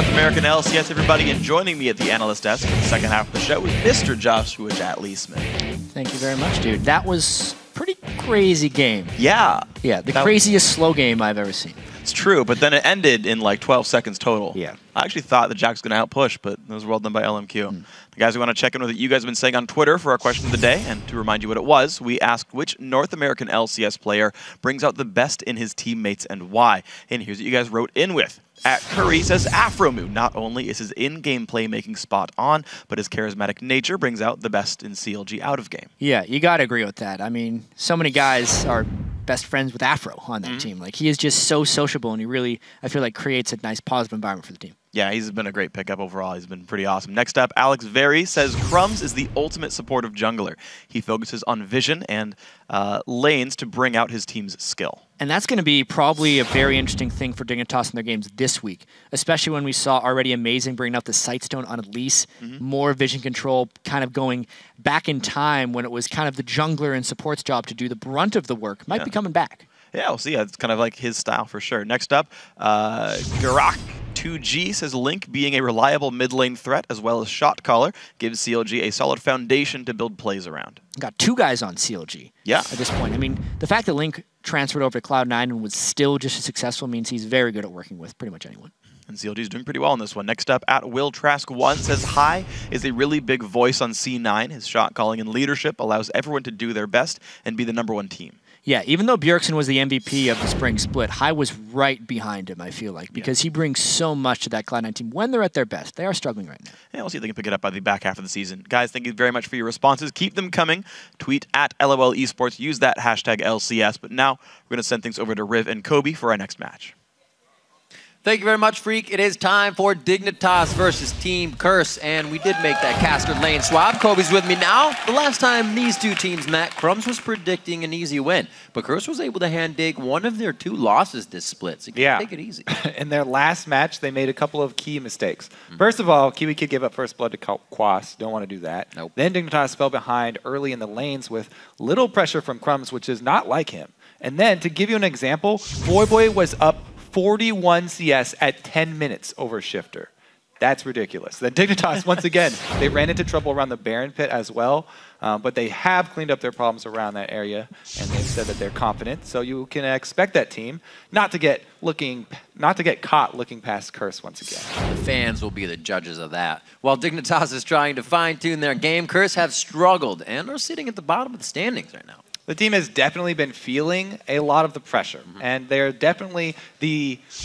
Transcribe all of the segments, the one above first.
North American LCS, everybody, and joining me at the analyst desk for the second half of the show is Mr. Joshua Lee-Smith. Thank you very much, dude. That was a pretty crazy game. Yeah. Yeah, the craziest slow game I've ever seen. It's true, but then it ended in like 12 seconds total. Yeah. I actually thought the Jack's going to outpush, but it was well done by LMQ. The guys, we want to check in with what you guys have been saying on Twitter for our question of the day, and to remind you what it was, we asked which North American LCS player brings out the best in his teammates and why. And here's what you guys wrote in with. At Curry says Afromoo. Not only is his in-game playmaking spot on, but his charismatic nature brings out the best in CLG out of game. Yeah, you got to agree with that. I mean, so many guys are best friends with Afro on that team. Like, he is just so sociable, and he really, I feel like, creates a nice positive environment for the team. Yeah, he's been a great pickup overall. He's been pretty awesome. Next up, Alex Very says Crumbzz is the ultimate supportive jungler. He focuses on vision and lanes to bring out his team's skill. And that's going to be probably a very interesting thing for Dignitas in their games this week, especially when we saw already Amazing bringing out the Sightstone on Elise, more vision control, kind of going back in time when it was kind of the jungler and support's job to do the brunt of the work. Might be coming back. Yeah, we'll see. It's kind of like his style for sure. Next up, Garak 2G says Link being a reliable mid lane threat as well as shot caller gives CLG a solid foundation to build plays around. Got two guys on CLG at this point. I mean, the fact that Link transferred over to Cloud9 and was still just as successful means he's very good at working with pretty much anyone. And CLG's doing pretty well in this one. Next up, at WillTrask1 says High is a really big voice on C9. His shot calling and leadership allows everyone to do their best and be the #1 team. Yeah, even though Bjergsen was the MVP of the spring split, High was right behind him, I feel like, because he brings so much to that Cloud9 team when they're at their best. They are struggling right now. Yeah, we'll see if they can pick it up by the back half of the season. Guys, thank you very much for your responses. Keep them coming. Tweet at LOL Esports. Use that hashtag LCS. But now we're going to send things over to Riv and Kobe for our next match. Thank you very much, Freak. It is time for Dignitas versus Team Curse, and we did make that caster lane swap. Kobe's with me now. The last time these two teams met, Crumbzz was predicting an easy win, but Curse was able to hand dig one of their 2 losses this split, so take it easy. In their last match, they made a couple of key mistakes. First of all, KiWiKiD gave up first blood to Quas. Don't want to do that. Nope. Then Dignitas fell behind early in the lanes with little pressure from Crumbzz, which is not like him. And then, to give you an example, Voyboy was up 41 CS at 10 minutes over Shiphtur. That's ridiculous. Then Dignitas, once again, they ran into trouble around the Baron pit as well, but they have cleaned up their problems around that area, and they've said that they're confident. So you can expect that team not to get caught looking past Curse once again. The fans will be the judges of that. While Dignitas is trying to fine-tune their game, Curse have struggled and are sitting at the bottom of the standings right now. The team has definitely been feeling a lot of the pressure, and they're definitely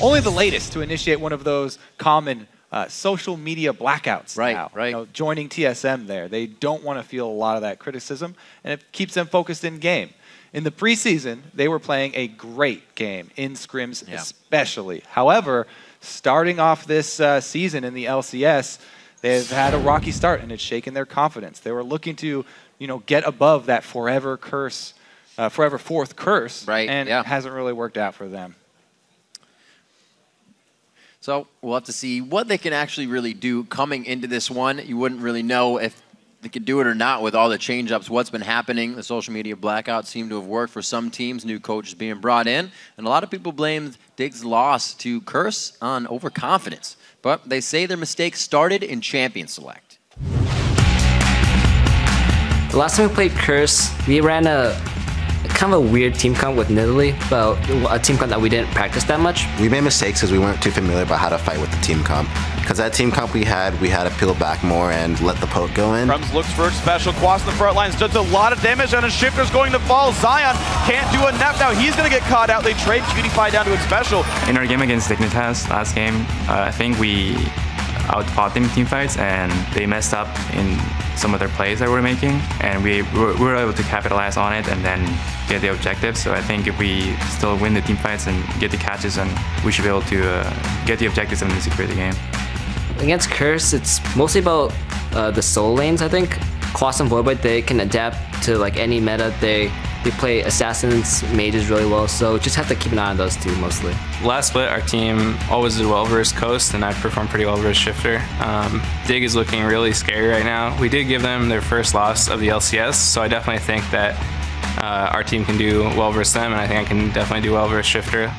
only the latest to initiate one of those common social media blackouts now. Right. You know, joining TSM there. They don't want to feel a lot of that criticism, and it keeps them focused in game. In the preseason, they were playing a great game, in scrims especially. However, starting off this season in the LCS, they've had a rocky start, and it's shaken their confidence. They were looking to get above that forever fourth curse, and it hasn't really worked out for them. So we'll have to see what they can actually really do coming into this one. You wouldn't really know if they could do it or not with all the change-ups, what's been happening. The social media blackouts seem to have worked for some teams, new coaches being brought in, and a lot of people blamed Dig's loss to Curse on overconfidence. But they say their mistake started in Champion Select. The last time we played Curse, we ran a kind of a weird team comp with Nidalee, but a team comp that we didn't practice that much. We made mistakes because we weren't too familiar about how to fight with the team comp. Because that team comp we had to peel back more and let the poke go in. Crumbzz looks for Xpecial. Quas in the front lines does a lot of damage, and a Shiphtur's going to fall. Zion can't do enough now. He's going to get caught out. They trade KiWiKiD down to Xpecial. In our game against Dignitas last game, I think we outfought them in team fights, and they messed up in some of their plays that we're making, and we were able to capitalize on it and then get the objective. So I think if we still win the team fights and get the catches, then we should be able to get the objectives and secure the game. Against Curse, it's mostly about the solo lanes, I think. Quas and Voyboy, they can adapt to like any meta. They play assassins, mages really well, so just have to keep an eye on those two mostly. Last split, our team always did well versus Coast, and I performed pretty well versus Shiphtur. Dig is looking really scary right now. We did give them their first loss of the LCS, so I definitely think that our team can do well versus them, and I think I can definitely do well versus Shiphtur.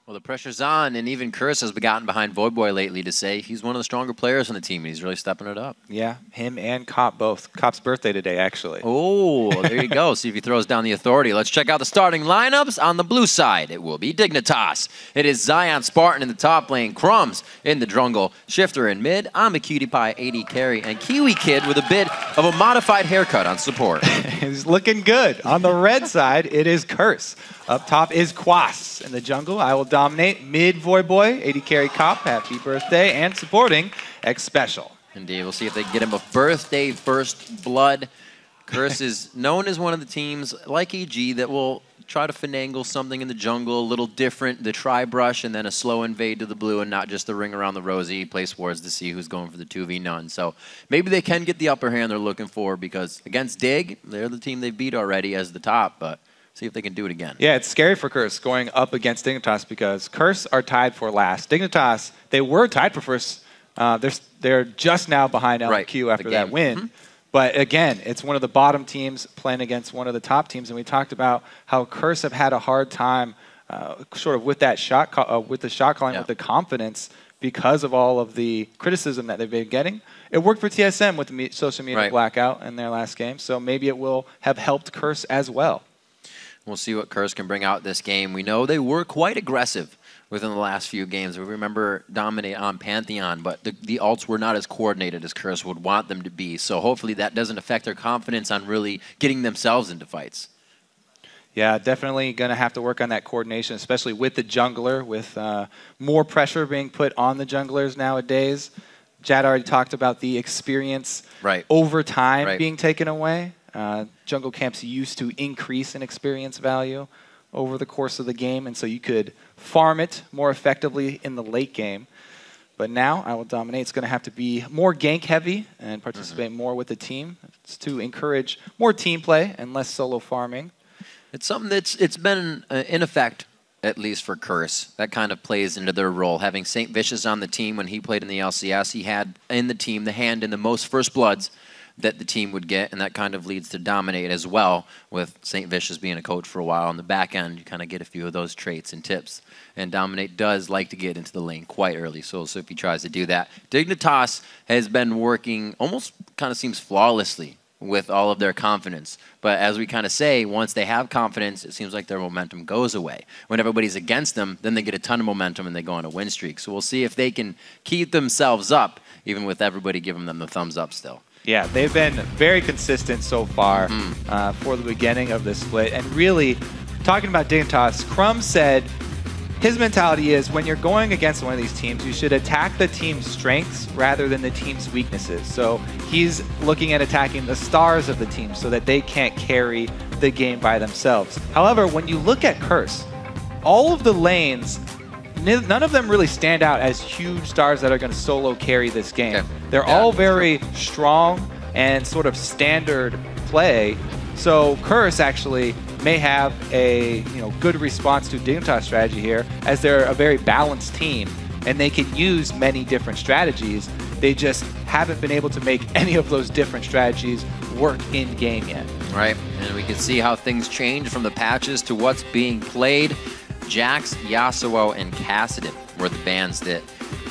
Well, the pressure's on, and even Curse has gotten behind Voyboy lately to say he's one of the stronger players on the team, and he's really stepping it up. Yeah, him and Cop both. Cop's birthday today, actually. Oh, there you go. See if he throws down the authority. Let's check out the starting lineups. On the blue side, it will be Dignitas. It is Zion Spartan in the top lane, Crumbzz in the jungle, Shiphtur in mid, Imaqtpie 80 carry, and KiWiKiD with a bit of a modified haircut on support. He's looking good. On the red side, it is Curse. Up top is Quas in the jungle. IWillDominate. Mid Voyboy, 80 carry Cop, happy birthday, and supporting Xpecial. Indeed, we'll see if they can get him a birthday first blood. Curse is known as one of the teams, like EG, that will try to finagle something in the jungle, a little different, the tri-brush, and then a slow invade to the blue, and not just the ring around the rosy, place wars to see who's going for the 2v-none. So maybe they can get the upper hand they're looking for, because against Dig, they're the team they beat already as the top, but see if they can do it again. Yeah, it's scary for Curse going up against Dignitas because Curse are tied for last. Dignitas, they were tied for first. They're just now behind LMQ after that win. But again, it's one of the bottom teams playing against one of the top teams, and we talked about how Curse have had a hard time sort of with that shot, with the shot calling, with the confidence because of all of the criticism that they've been getting. It worked for TSM with the social media blackout in their last game, so maybe it will have helped Curse as well. We'll see what Curse can bring out this game. We know they were quite aggressive within the last few games. We remember Dominate on Pantheon, but the ults were not as coordinated as Curse would want them to be. So hopefully that doesn't affect their confidence on really getting themselves into fights. Yeah, definitely going to have to work on that coordination, especially with the jungler, with more pressure being put on the junglers nowadays. Jad already talked about the experience over time being taken away. Jungle camps used to increase in experience value over the course of the game, and so you could farm it more effectively in the late game. But now IWillDominate is going to have to be more gank heavy and participate more with the team. It's to encourage more team play and less solo farming. It's something it's been in effect, at least for Curse. That kind of plays into their role. Having St. Vicious on the team when he played in the LCS, he had in the team the hand in the most first bloods that the team would get, and that kind of leads to Dominate as well, with St. Vicious being a coach for a while. On the back end, you kind of get a few of those traits and tips. And Dominate does like to get into the lane quite early, so we'll see if he tries to do that. Dignitas has been working almost kind of seems flawlessly with all of their confidence. But as we kind of say, once they have confidence, it seems like their momentum goes away. When everybody's against them, then they get a ton of momentum and they go on a win streak. So we'll see if they can keep themselves up, even with everybody giving them the thumbs up still. Yeah, they've been very consistent so far for the beginning of this split. And really, talking about Dignitas, Crumbzz said his mentality is when you're going against one of these teams, you should attack the team's strengths rather than the team's weaknesses. So he's looking at attacking the stars of the team so that they can't carry the game by themselves. However, when you look at Curse, all of the lanes, none of them really stand out as huge stars that are going to solo carry this game. Okay. They're all very strong and sort of standard play. So Curse actually may have a good response to Dignitas strategy here, as they're a very balanced team and they can use many different strategies. They just haven't been able to make any of those different strategies work in game yet. Right, and we can see how things change from the patches to what's being played. Jax, Yasuo, and Kassadin were the bans that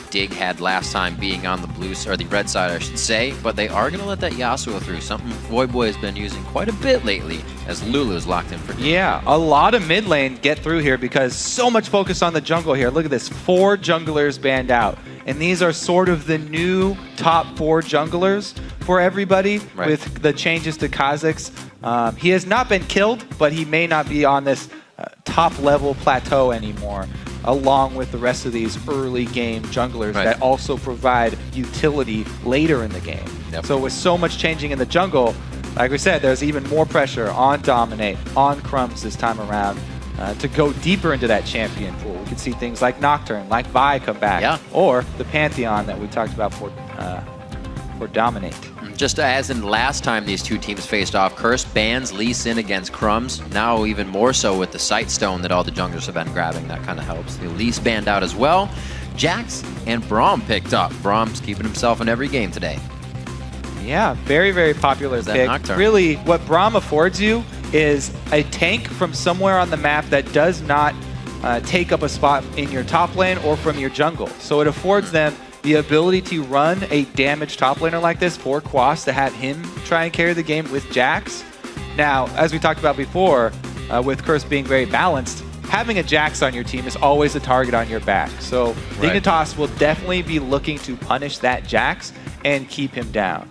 Dig had last time being on the blue or the red side, I should say, but they are going to let that Yasuo through, something Voyboy has been using quite a bit lately as Lulu's locked in for Dig. Yeah, a lot of mid lane get through here because so much focus on the jungle here. Look at this, 4 junglers banned out, and these are sort of the new top 4 junglers for everybody with the changes to Kha'Zix. He has not been killed, but he may not be on this top level plateau anymore, along with the rest of these early game junglers that also provide utility later in the game. So with so much changing in the jungle, like we said, there's even more pressure on Dominate, on Crumbzz this time around to go deeper into that champion pool. We can see things like Nocturne, like Vi come back, or the Pantheon that we talked about for Dominate. Just as in last time these two teams faced off, Curse bans Lee Sin against Crumbzz. Now even more so with the Sightstone that all the junglers have been grabbing. That kind of helps. The Elise banned out as well. Jax and Braum picked up. Braum's keeping himself in every game today. Yeah, very, very popular pick. Nocturne. Really, what Braum affords you is a tank from somewhere on the map that does not take up a spot in your top lane or from your jungle. So it affords them the ability to run a damaged top laner like this for Quas, to have him try and carry the game with Jax. Now, as we talked about before, with Curse being very balanced, having a Jax on your team is always a target on your back. So Dignitas will definitely be looking to punish that Jax and keep him down.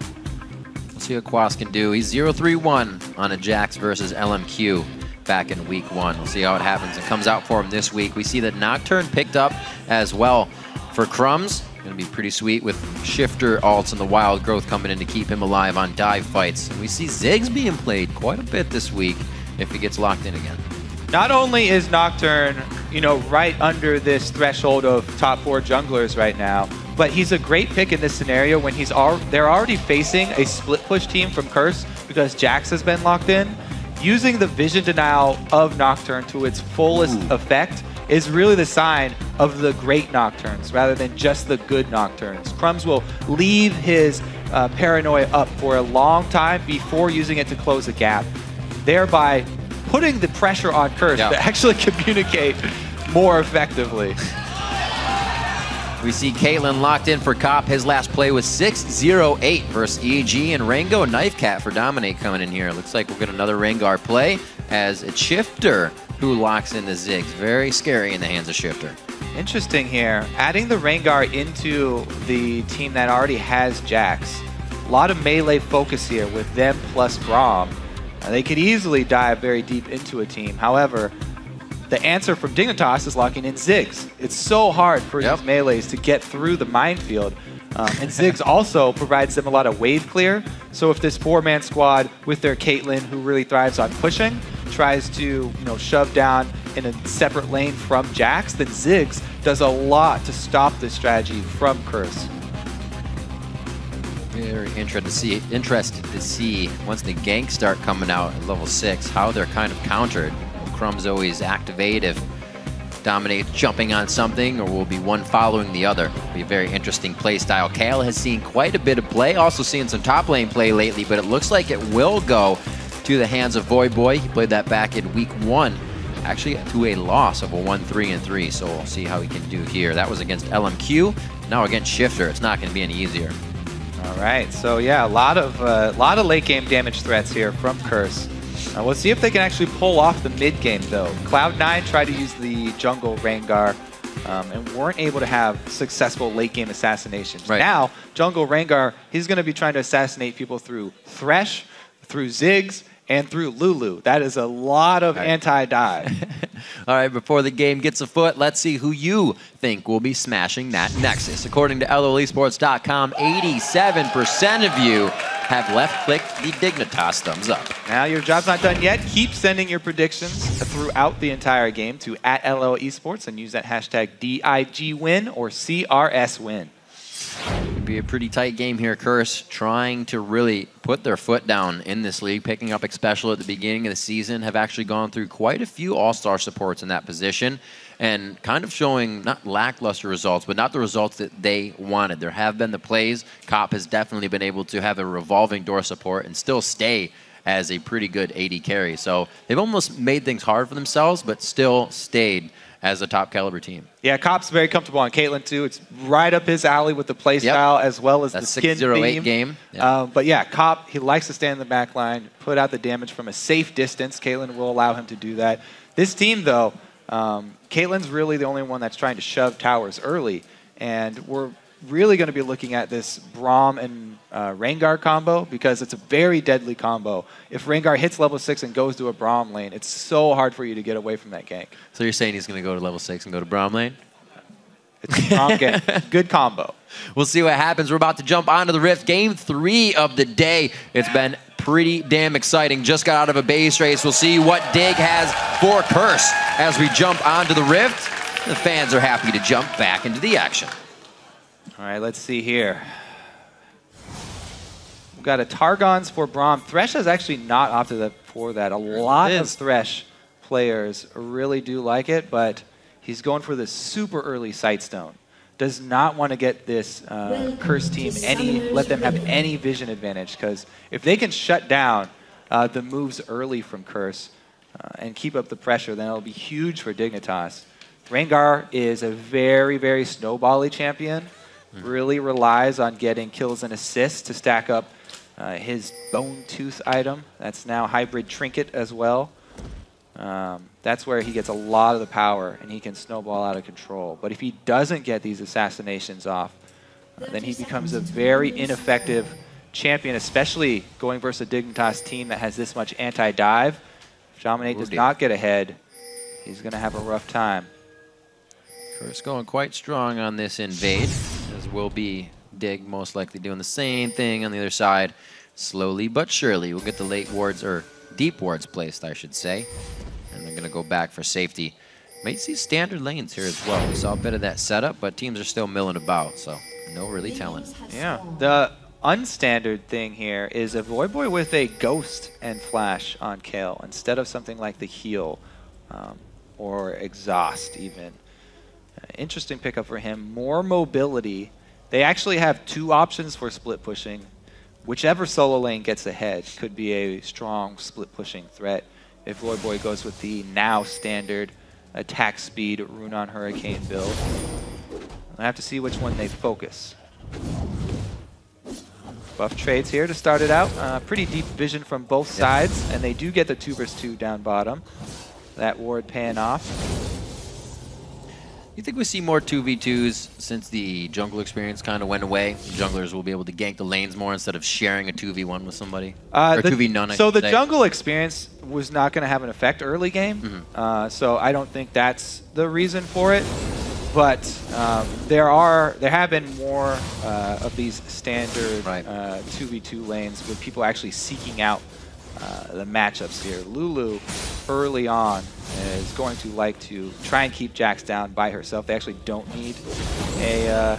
Let's see what Quas can do. He's 0-3-1 on a Jax versus LMQ back in week 1. We'll see how it happens. It comes out for him this week. We see that Nocturne picked up as well for Crumbzz. Going to be pretty sweet with Shiphtur ults and the wild growth coming in to keep him alive on dive fights. And we see Ziggs being played quite a bit this week if he gets locked in again. Not only is Nocturne, right under this threshold of top 4 junglers right now, but he's a great pick in this scenario when they're already facing a split push team from Curse because Jax has been locked in. Using the vision denial of Nocturne to its fullest effect is really the sign of the great Nocturnes rather than just the good Nocturnes. Crumbzz will leave his paranoia up for a long time before using it to close a gap, thereby putting the pressure on Curse to actually communicate more effectively. We see Caitlyn locked in for Cop. His last play was 6-0-8 versus EG, and Rango Knife Cat for Dominate coming in here. Looks like we'll get another Rengar play as it's Shiphtur who locks in the Ziggs. Very scary in the hands of Shiphtur. Interesting here. Adding the Rengar into the team that already has Jax. A lot of melee focus here with them plus Braum. They could easily dive very deep into a team. However, the answer from Dignitas is locking in Ziggs. It's so hard for these melees to get through the minefield. And Ziggs also provides them a lot of wave clear. So if this 4-man squad with their Caitlyn, who really thrives on pushing, tries to shove down in a separate lane from Jax, then Ziggs does a lot to stop this strategy from Curse. Very interested to see once the ganks start coming out at level 6, how they're kind of countered. Will Crumbzz always activate if Dominate jumping on something, or will be one following the other? It'll be a very interesting play style. Kale has seen quite a bit of play, also seen some top lane play lately, but it looks like it will go to the hands of Voyboy. He played that back in week 1, actually to a loss of a 1-3-3, so we'll see how he can do here. That was against LMQ, now against Shiphtur. It's not going to be any easier. All right, so yeah, a lot of late game damage threats here from Curse. We'll see if they can actually pull off the mid game though. Cloud9 tried to use the jungle Rengar and weren't able to have successful late game assassinations. Now, jungle Rengar, he's going to be trying to assassinate people through Thresh, through Ziggs, and through Lulu. That is a lot of anti-dive. All right, before the game gets afoot, let's see who you think will be smashing that Nexus. According to LOLesports.com, 87% of you have left-clicked the Dignitas thumbs up. Now, your job's not done yet. Keep sending your predictions throughout the entire game to @LOLesports and use that hashtag DIGWin or CRSWin. It'd be a pretty tight game here. Curse trying to really put their foot down in this league, picking up Xpecial at the beginning of the season, have actually gone through quite a few all-star supports in that position and kind of showing not lackluster results, but not the results that they wanted. There have been the plays. Cop has definitely been able to have a revolving door support and still stay as a pretty good AD carry. So they've almost made things hard for themselves, but still stayed as a top caliber team. Yeah, Cop's very comfortable on Caitlyn too. It's right up his alley with the playstyle as well as the skin 6-0-8 theme. game. But yeah, Cop, he likes to stand in the back line, put out the damage from a safe distance. Caitlyn will allow him to do that. This team though, Caitlyn's really the only one that's trying to shove towers early, and we're really going to be looking at this Braum and Rengar combo because it's a very deadly combo. If Rengar hits level 6 and goes to a Braum lane, it's so hard for you to get away from that gank. So you're saying he's going to go to level 6 and go to Braum lane? It's a strong gank. Good combo. We'll see what happens. We're about to jump onto the Rift. Game 3 of the day. It's been pretty damn exciting. Just got out of a base race. We'll see what Dig has for Curse as we jump onto the Rift. The fans are happy to jump back into the action. All right, let's see here. We've got a Targons for Braum. Thresh has actually not opted for that. A lot of Thresh players really do like it, but he's going for the super early Sightstone. Does not want to get this Curse team let them have any vision advantage, because if they can shut down the moves early from Curse and keep up the pressure, then it'll be huge for Dignitas. Rengar is a very, very snowbally champion. Really relies on getting kills and assists to stack up his Bone Tooth item. That's now Hybrid Trinket as well. That's where he gets a lot of the power and he can snowball out of control. But if he doesn't get these assassinations off, then he becomes a very ineffective champion, especially going versus a Dignitas team that has this much anti-dive. If Dominate does not get ahead, he's going to have a rough time. Curse going quite strong on this invade, as will be Dig most likely doing the same thing on the other side. Slowly but surely, we'll get the late wards, or deep wards placed, I should say. And they're going to go back for safety. Might see standard lanes here as well. We saw a bit of that setup, but teams are still milling about, so no really telling. Yeah, the unstandard thing here is a Voyboy with a Ghost and Flash on Kale instead of something like the Heal or Exhaust even. Interesting pickup for him. More mobility. They actually have 2 options for split pushing. Whichever solo lane gets ahead could be a strong split pushing threat if Voyboy goes with the now standard attack speed Rune on Hurricane build. I have to see which one they focus. Buff trades here to start it out. Pretty deep vision from both sides, and they do get the 2 vs 2 down bottom. That ward paying off. You think we see more 2v2s since the jungle experience kind of went away? Junglers will be able to gank the lanes more instead of sharing a 2v1 with somebody? Or 2v none, So the jungle experience was not going to have an effect early game. So I don't think that's the reason for it. But there have been more of these standard 2v2 lanes with people actually seeking out the matchups here. Lulu early on is going to like to try and keep Jax down by herself. They actually don't need a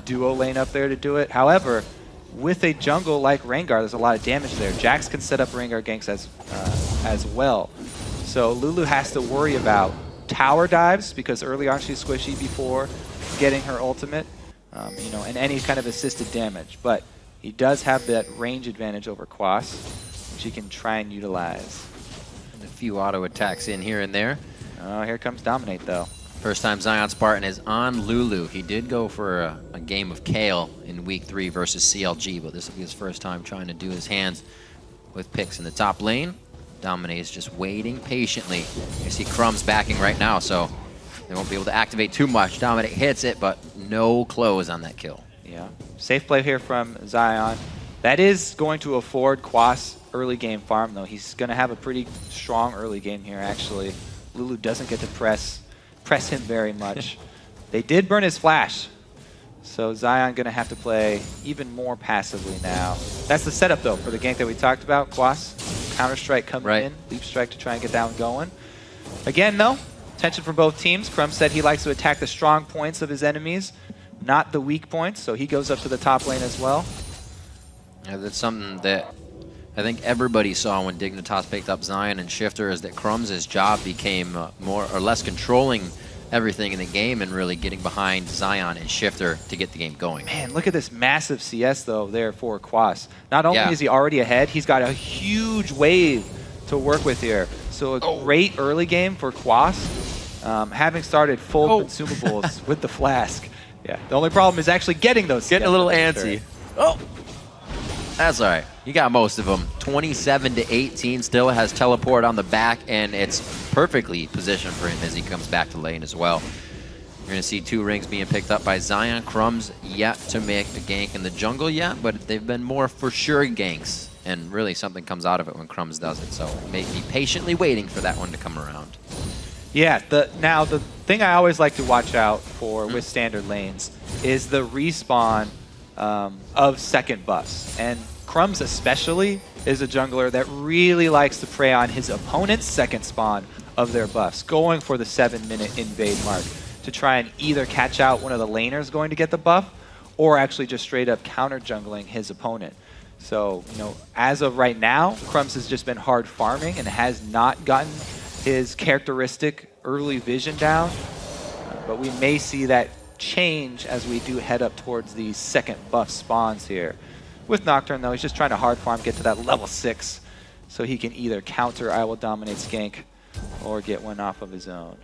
duo lane up there to do it. However, with a jungle like Rengar, there's a lot of damage there. Jax can set up Rengar ganks as well. So Lulu has to worry about tower dives because early on she's squishy before getting her ultimate, you know, and any kind of assisted damage. But he does have that range advantage over Quas, which he can try and utilize. And a few auto attacks in here and there. Oh, here comes Dominate though. First time Zion Spartan is on Lulu. He did go for a game of Kale in week 3 versus CLG, but this will be his first time trying to do his hands with picks in the top lane. Dominate is just waiting patiently. You see Crumbzz backing right now, so they won't be able to activate too much. Dominate hits it, but no close on that kill. Yeah, safe play here from Zion. That is going to afford Quas early game farm, though. He's going to have a pretty strong early game here, actually. Lulu doesn't get to press him very much. They did burn his flash, so Zion going to have to play even more passively now. That's the setup, though, for the gank that we talked about. Quas, Counter-Strike coming in, Leap Strike to try and get that one going. Again, though, tension from both teams. Crumbzz said he likes to attack the strong points of his enemies, not the weak points, so he goes up to the top lane as well. Yeah, that's something that I think everybody saw when Dignitas picked up Zion and Shiphtur, is that Crumbz's job became more or less controlling everything in the game and really getting behind Zion and Shiphtur to get the game going. Man, look at this massive CS, though, there for Quas. Not only is he already ahead, he's got a huge wave to work with here. So a great early game for Quas, having started full consumables with the flask. Yeah, the only problem is actually getting those. Getting a little antsy. Oh, that's all right. You got most of them. 27-18 still has teleport on the back, and it's perfectly positioned for him as he comes back to lane as well. You're going to see 2 rings being picked up by Zion. Crumbzz yet to make a gank in the jungle yet, but they've been more for sure ganks, and really something comes out of it when Crumbzz does it. So maybe patiently waiting for that one to come around. Yeah, now the thing I always like to watch out for with standard lanes is the respawn of second buffs. And Crumbzz especially is a jungler that really likes to prey on his opponent's second spawn of their buffs, going for the 7-minute invade mark to try and either catch out one of the laners going to get the buff or actually just straight up counter jungling his opponent. So, you know, as of right now, Crumbzz has just been hard farming and has not gotten his characteristic early vision down, but we may see that change as we do head up towards the second buff spawns here. With Nocturne, though, he's just trying to hard farm, get to that level 6, so he can either counter IWillDominate's gank or get one off of his own.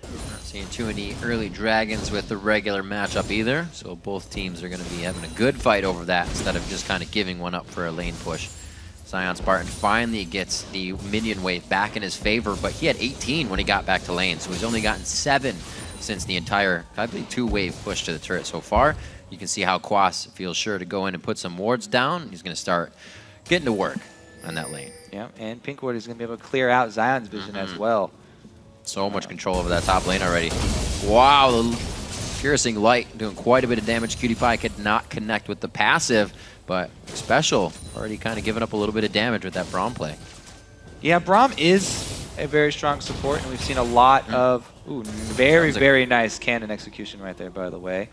Not seeing too many early dragons with the regular matchup either, so both teams are going to be having a good fight over that instead of just kind of giving one up for a lane push. Zion Spartan finally gets the minion wave back in his favor, but he had 18 when he got back to lane, so he's only gotten 7 since the entire, I believe, 2-wave push to the turret so far. You can see how Quas feels sure to go in and put some wards down. He's going to start getting to work on that lane. Yeah, and Pinkwood is going to be able to clear out Zion's vision as well. So much control over that top lane already. Wow, the piercing light doing quite a bit of damage. KiWiKiD could not connect with the passive, but Xpecial already kind of giving up a little bit of damage with that Braum play. Yeah, Braum is a very strong support, and we've seen a lot of very nice cannon execution right there, by the way.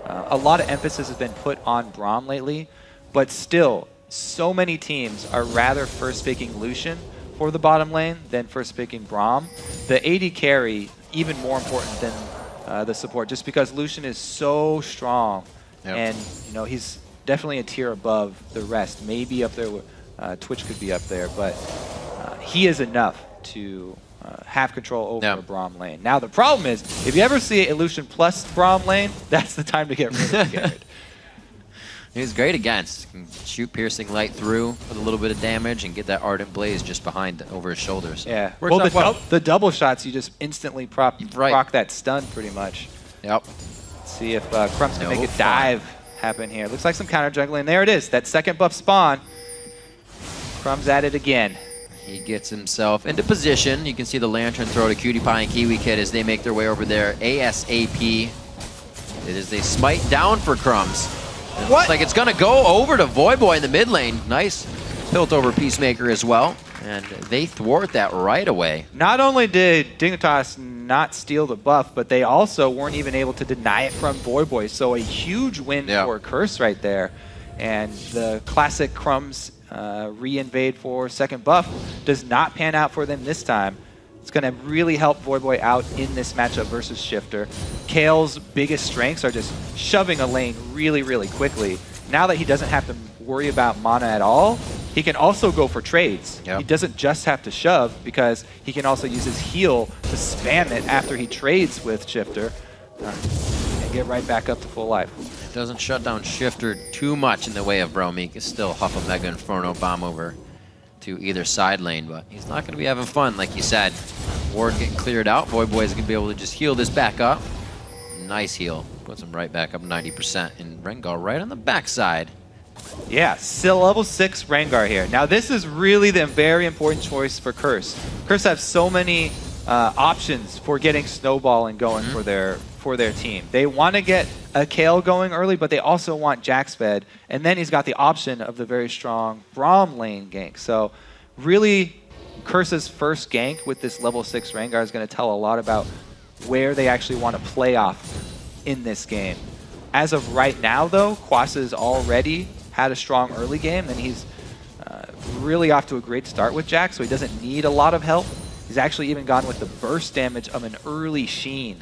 A lot of emphasis has been put on Braum lately, but still, so many teams are rather first picking Lucian for the bottom lane than first picking Braum. The AD carry, even more important than the support, just because Lucian is so strong, and you know he's definitely a tier above the rest. Maybe up there, Twitch could be up there, but he is enough to have control over a Braum lane. Now the problem is, if you ever see a Lucian plus Braum lane, that's the time to get really scared. He's great against. Can shoot piercing light through with a little bit of damage and get that ardent blaze just behind over his shoulders. Yeah. Well, the double shots, you just instantly proc that stun pretty much. Yep. Let's see if Crumbzz can make a dive happen here. Looks like some counter juggling. There it is. That second buff spawn. Crumbzz at it again. He gets himself into position. You can see the lantern throw to KiWiKiD and KiWiKiD as they make their way over there ASAP. It is a smite down for Crumbzz. Looks like it's going to go over to Voyboy in the mid lane. Nice tilt over Peacemaker as well. And they thwart that right away. Not only did Dignitas not steal the buff, but they also weren't even able to deny it from Voyboy. So a huge win for Curse right there. And the classic Crumbzz re-invade for second buff does not pan out for them this time. It's going to really help Voyboy out in this matchup versus Shiphtur. Kale's biggest strengths are just shoving a lane really, really quickly. Now that he doesn't have to worry about mana at all, he can also go for trades. He doesn't just have to shove because he can also use his heal to spam it after he trades with Shiphtur and get right back up to full life. It doesn't shut down Shiphtur too much in the way of Braum. He can still huff a Mega Inferno bomb over to either side lane, but he's not going to be having fun, like you said. Ward getting cleared out. Voyboy is going to be able to just heal this back up. Nice heal. Puts him right back up 90%. And Rengar right on the backside. Yeah, still level 6 Rengar here. Now this is really the very important choice for Curse. Curse have so many options for getting Snowball and going for their team. They want to get a Kale going early, but they also want Jaxfed, and then he's got the option of the very strong Braum lane gank. So really, Curse's first gank with this level 6 Rengar is going to tell a lot about where they actually want to play off in this game. As of right now, though, Quas has already had a strong early game, and he's really off to a great start with Jax, so he doesn't need a lot of help. He's actually even gone with the burst damage of an early Sheen.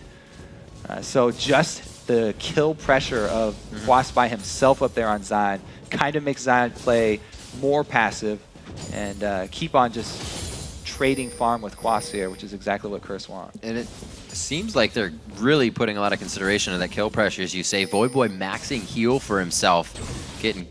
So just the kill pressure of Quas by himself up there on Zion kind of makes Zion play more passive and keep on just trading farm with Quas here, which is exactly what Curse wants. And it seems like they're really putting a lot of consideration on that kill pressure, as you say. Voyboy maxing heal for himself,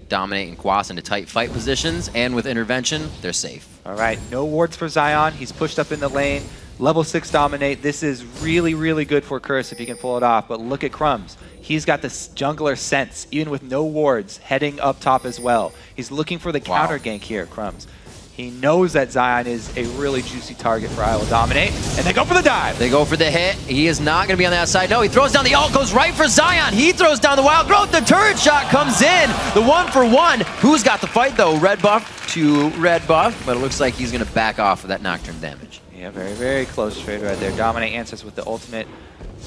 dominating Quas into tight fight positions, and with intervention, they're safe. All right, no wards for Zion. He's pushed up in the lane. Level 6 dominate. This is really, really good for Curse if he can pull it off. But look at Crumbzz. He's got this jungler sense, even with no wards, heading up top as well. He's looking for the counter gank here, Crumbzz. He knows that Zion is a really juicy target for IWillDominate, and they go for the dive. They go for the hit. He is not going to be on the outside. No, he throws down the ult, goes right for Zion. He throws down the wild growth. The turret shot comes in. The 1-for-1. Who's got the fight, though? Red buff to red buff, but it looks like he's going to back off of that Nocturne damage. Yeah, very, very close trade right there. Dominate answers with the ultimate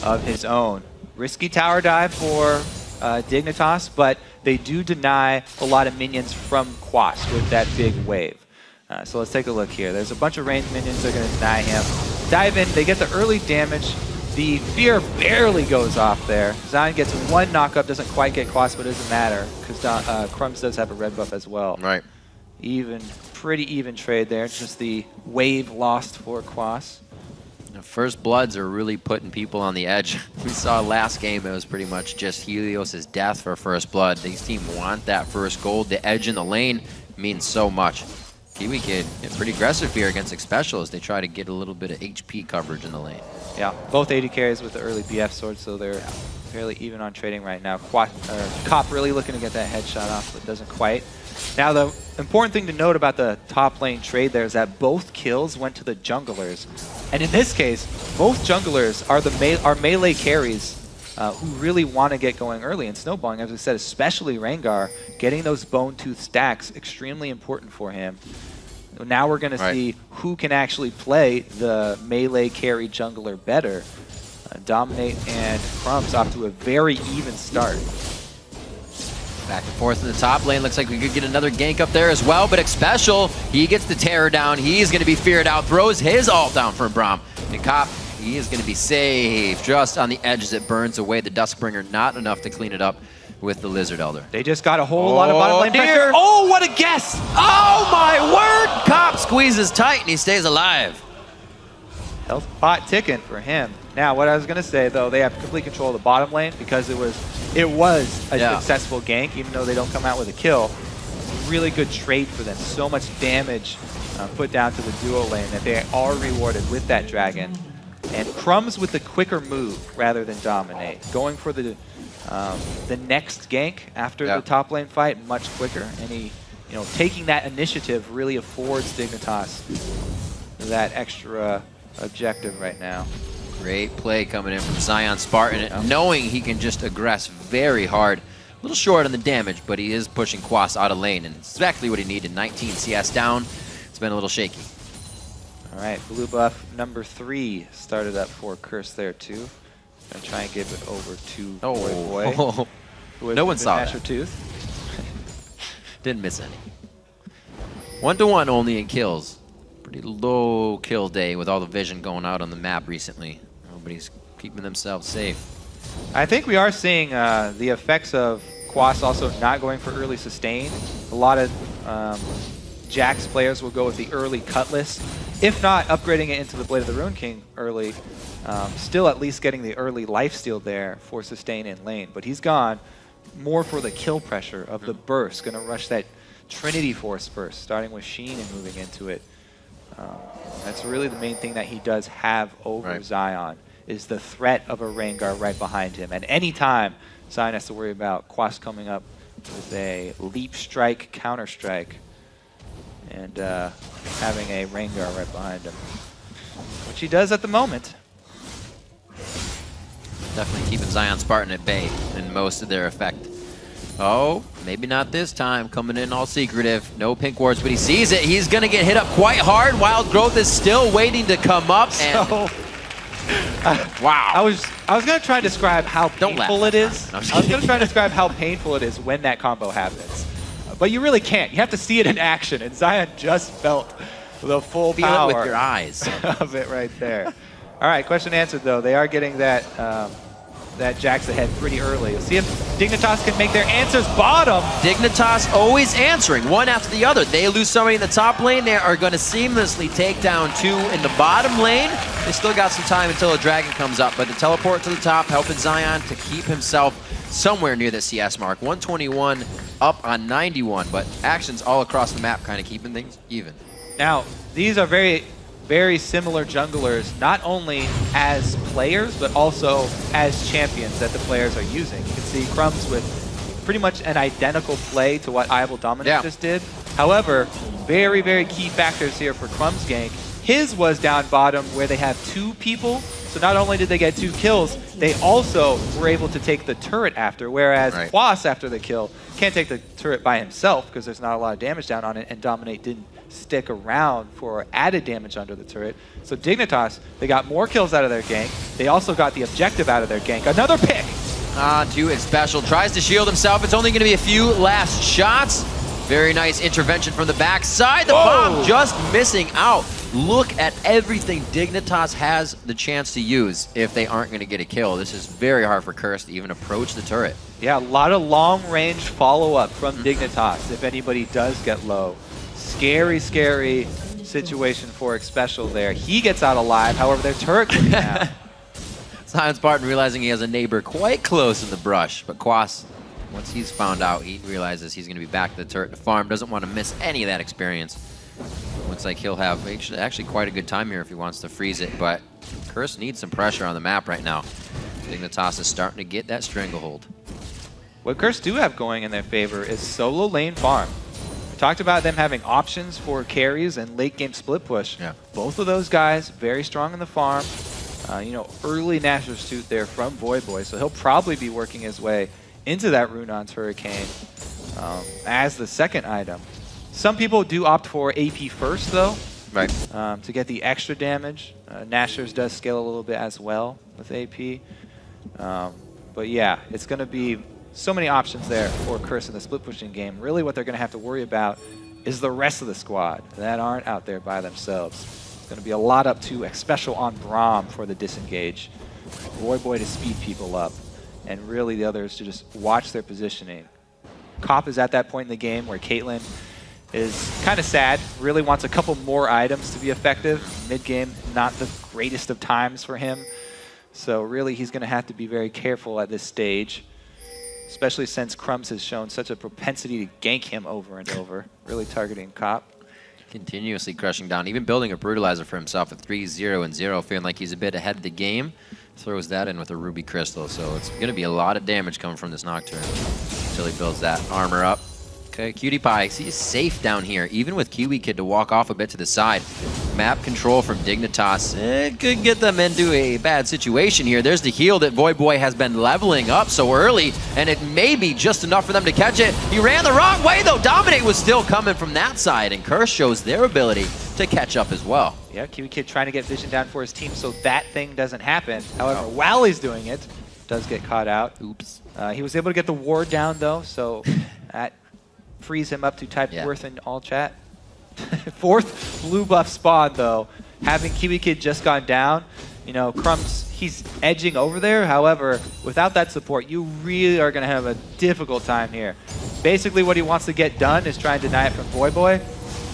of his own. Risky tower dive for Dignitas, but they do deny a lot of minions from Quas with that big wave. So let's take a look here. There's a bunch of ranged minions that are going to deny him. Dive in, they get the early damage. The fear barely goes off there. Zion gets one knockup, doesn't quite get Quas, but it doesn't matter because Crumbzz does have a red buff as well. Right. Pretty even trade there. Just the wave lost for Quas. The First Bloods are really putting people on the edge. We saw last game, it was pretty much just Helios' death for First Blood. These teams want that first gold. The edge in the lane means so much. KiWiKiD pretty aggressive here against Xpecial as they try to get a little bit of HP coverage in the lane. Yeah, both AD carries with the early BF swords, so they're fairly even on trading right now. Cop really looking to get that headshot off, but doesn't quite. Now, the important thing to note about the top lane trade there is that both kills went to the junglers. And in this case, both junglers are melee carries who really want to get going early in snowballing. As I said, especially Rengar, getting those bone tooth stacks, extremely important for him. Now we're going to see who can actually play the melee carry jungler better. Dominate and Crumbzz off to a very even start. Back and forth in the top lane. Looks like we could get another gank up there as well, but Xpecial, he gets the terror down. He's going to be feared out. Throws his ult down from Braum. And Cop, he is going to be safe just on the edge as it burns away. The Duskbringer, not enough to clean it up with the Lizard Elder. They just got a whole lot of bottom lane dear. pressure. Oh, what a guess! Oh my word! Cop squeezes tight and he stays alive. Health pot ticking for him. Now, what I was going to say, though, they have complete control of the bottom lane because it was a successful gank, even though they don't come out with a kill. Really good trade for them. So much damage put down to the duo lane that they are rewarded with that dragon. And Crumbzz with the quicker move rather than dominate. Going for the next gank after the top lane fight much quicker. And he, taking that initiative really affords Dignitas that extra objective right now. Great play coming in from Zion Spartan, knowing he can just aggress very hard. A little short on the damage, but he is pushing Quas out of lane, and it's exactly what he needed. 19 CS down. It's been a little shaky. All right, blue buff number 3 started up for Curse there too. Gonna try and give it over to Voyboy. No one saw that. Tooth. Didn't miss any. 1-to-1 only in kills. Pretty low kill day with all the vision going out on the map recently. Nobody's keeping themselves safe. I think we are seeing the effects of Quas also not going for early sustain. A lot of Jax players will go with the early Cutlass. If not, upgrading it into the Blade of the Ruin King early. Still at least getting the early lifesteal there for sustain in lane. But he's gone more for the kill pressure of the burst. Going to rush that Trinity Force burst, starting with Sheen and moving into it. That's really the main thing that he does have over Zion, is the threat of a Rengar right behind him. And anytime Zion has to worry about Quas coming up with a leap strike, counter strike, and having a Rengar right behind him, which he does at the moment. Definitely keeping Zion Spartan at bay in most of their effect. Oh, maybe not this time. Coming in all secretive. No pink wards, but he sees it. He's going to get hit up quite hard. Wild Growth is still waiting to come up. And wow. I was going to try and describe how painful it is. No, I was going to try and describe how painful it is when that combo happens. But you really can't. You have to see it in action. And Zion just felt the full power with your eyes of it right there. All right, question answered, though. They are getting that that Jax ahead pretty early. Let's see if Dignitas can make their answers bottom. Dignitas always answering one after the other. They lose somebody in the top lane. They are going to seamlessly take down 2 in the bottom lane. They still got some time until a dragon comes up, but the teleport to the top helping Zion to keep himself somewhere near the CS mark. 121 up on 91, but actions all across the map kind of keeping things even. Now, these are very similar junglers, not only as players, but also as champions that the players are using. You can see Crumbzz with pretty much an identical play to what IWillDominate just did. However, very, very key factors here for Crumbzz gank. His was down bottom where they have 2 people. So not only did they get 2 kills, they also were able to take the turret after, whereas Quas, after the kill, can't take the turret by himself because there's not a lot of damage down on it, and Dominate didn't stick around for added damage under the turret. So Dignitas, they got more kills out of their gank. They also got the objective out of their gank. Another pick! To Xpecial, tries to shield himself. It's only going to be a few last shots. Very nice intervention from the backside. The bomb just missing out. Look at everything Dignitas has the chance to use if they aren't going to get a kill. This is very hard for Curse to even approach the turret. Yeah, a lot of long-range follow-up from Dignitas if anybody does get low. Scary, scary situation for Xpecial there. He gets out alive, however, their turret goes down. Spartan realizing he has a neighbor quite close in the brush, but Quas, once he's found out, he realizes he's going to be back to the turret to farm, doesn't want to miss any of that experience. Looks like he'll have actually quite a good time here if he wants to freeze it, but Curse needs some pressure on the map right now. Dignitas is starting to get that stranglehold. What Curse do have going in their favor is solo lane farm. We talked about them having options for carries and late game split push. Yeah. Both of those guys very strong in the farm. You know, early Nash Pursuit there from Voyboy, so he'll probably be working his way into that Runon's Hurricane as the second item. Some people do opt for AP first, though, right? To get the extra damage. Nashers does scale a little bit as well with AP. But yeah, it's going to be so many options there for Curse in the split pushing game. Really what they're going to have to worry about is the rest of the squad that aren't out there by themselves. It's going to be a lot up to Xpecial on Braum for the disengage. Voyboy to speed people up, and really the others to just watch their positioning. Cop is at that point in the game where Caitlyn is kind of sad, really wants a couple more items to be effective. Mid-game, not the greatest of times for him. So really he's going to have to be very careful at this stage, especially since Crumbzz has shown such a propensity to gank him over and over, really targeting Cop. Continuously crushing down, even building a Brutalizer for himself at 3-0 and 0, feeling like he's a bit ahead of the game. Throws that in with a Ruby Crystal, so it's going to be a lot of damage coming from this Nocturne until he builds that armor up. Okay, QtPie, he's safe down here, even with KiWiKiD to walk off a bit to the side. Map control from Dignitas. It could get them into a bad situation here. There's the heal that Voyboy has been leveling up so early, and it may be just enough for them to catch it. He ran the wrong way, though. Dominate was still coming from that side, and Curse shows their ability to catch up as well. Yeah, KiWiKiD trying to get vision down for his team so that thing doesn't happen. However, while he's doing it, does get caught out. Oops. He was able to get the ward down, though, so that frees him up to type Worth in all chat. Fourth blue buff spawn, though. Having KiWiKiD just gone down, you know, Crumbzz, he's edging over there. However, without that support, you really are going to have a difficult time here. Basically, what he wants to get done is try and deny it from Voyboy,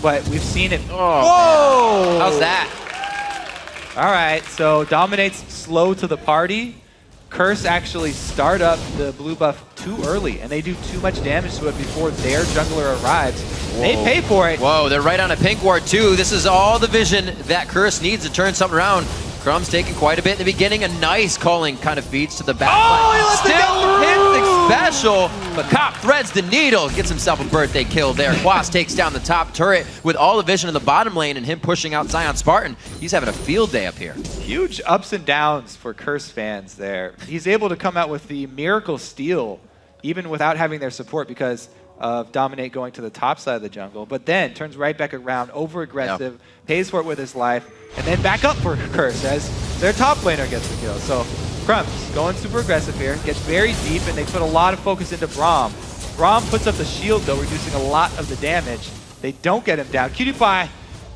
but we've seen it. Oh, whoa! How's that? All right, so Dominate's slow to the party. Curse actually start up the blue buff too early, and they do too much damage to it before their jungler arrives. Whoa. They pay for it. Whoa, they're right on a pink ward too. This is all the vision that Curse needs to turn something around. Crumbzz taking quite a bit in the beginning. A nice calling kind of feeds to the back. Oh, still hits Xpecial, but Cop threads the needle. Gets himself a birthday kill there. Quas takes down the top turret with all the vision in the bottom lane and him pushing out Zion Spartan. He's having a field day up here. Huge ups and downs for Curse fans there. He's able to come out with the miracle steal even without having their support because of Dominate going to the top side of the jungle, but then turns right back around, over-aggressive, pays for it with his life, and then back up for Curse as their top laner gets the kill. So Crumbzz going super aggressive here, gets very deep, and they put a lot of focus into Braum. Braum puts up the shield, though, reducing a lot of the damage. They don't get him down. QtPie,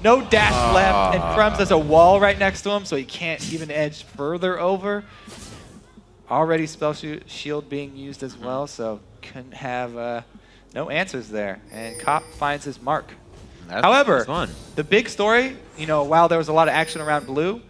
no dash left, and Crumbzz has a wall right next to him, so he can't even edge further over. Already spell shield being used as well, so couldn't have no answers there. And Cop finds his mark. However, the big story, you know, while there was a lot of action around blue,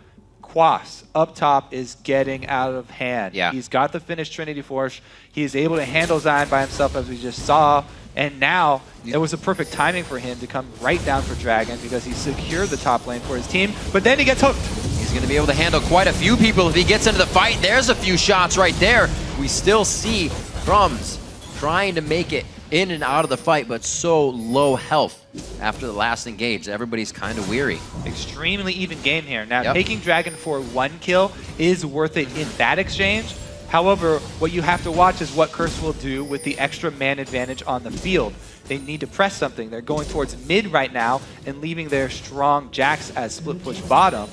Quas up top is getting out of hand. Yeah. He's got the finished Trinity Force. He's able to handle Zion by himself, as we just saw. And now it was a perfect timing for him to come right down for Dragon because he secured the top lane for his team. But then he gets hooked. He's going to be able to handle quite a few people if he gets into the fight. There's a few shots right there. We still see Crumbzz trying to make it in and out of the fight, but so low health after the last engage. Everybody's kind of weary. Extremely even game here. Now, taking Dragon for 1 kill is worth it in that exchange. However, what you have to watch is what Curse will do with the extra man advantage on the field. They need to press something. They're going towards mid right now and leaving their strong Jax as split push bottom.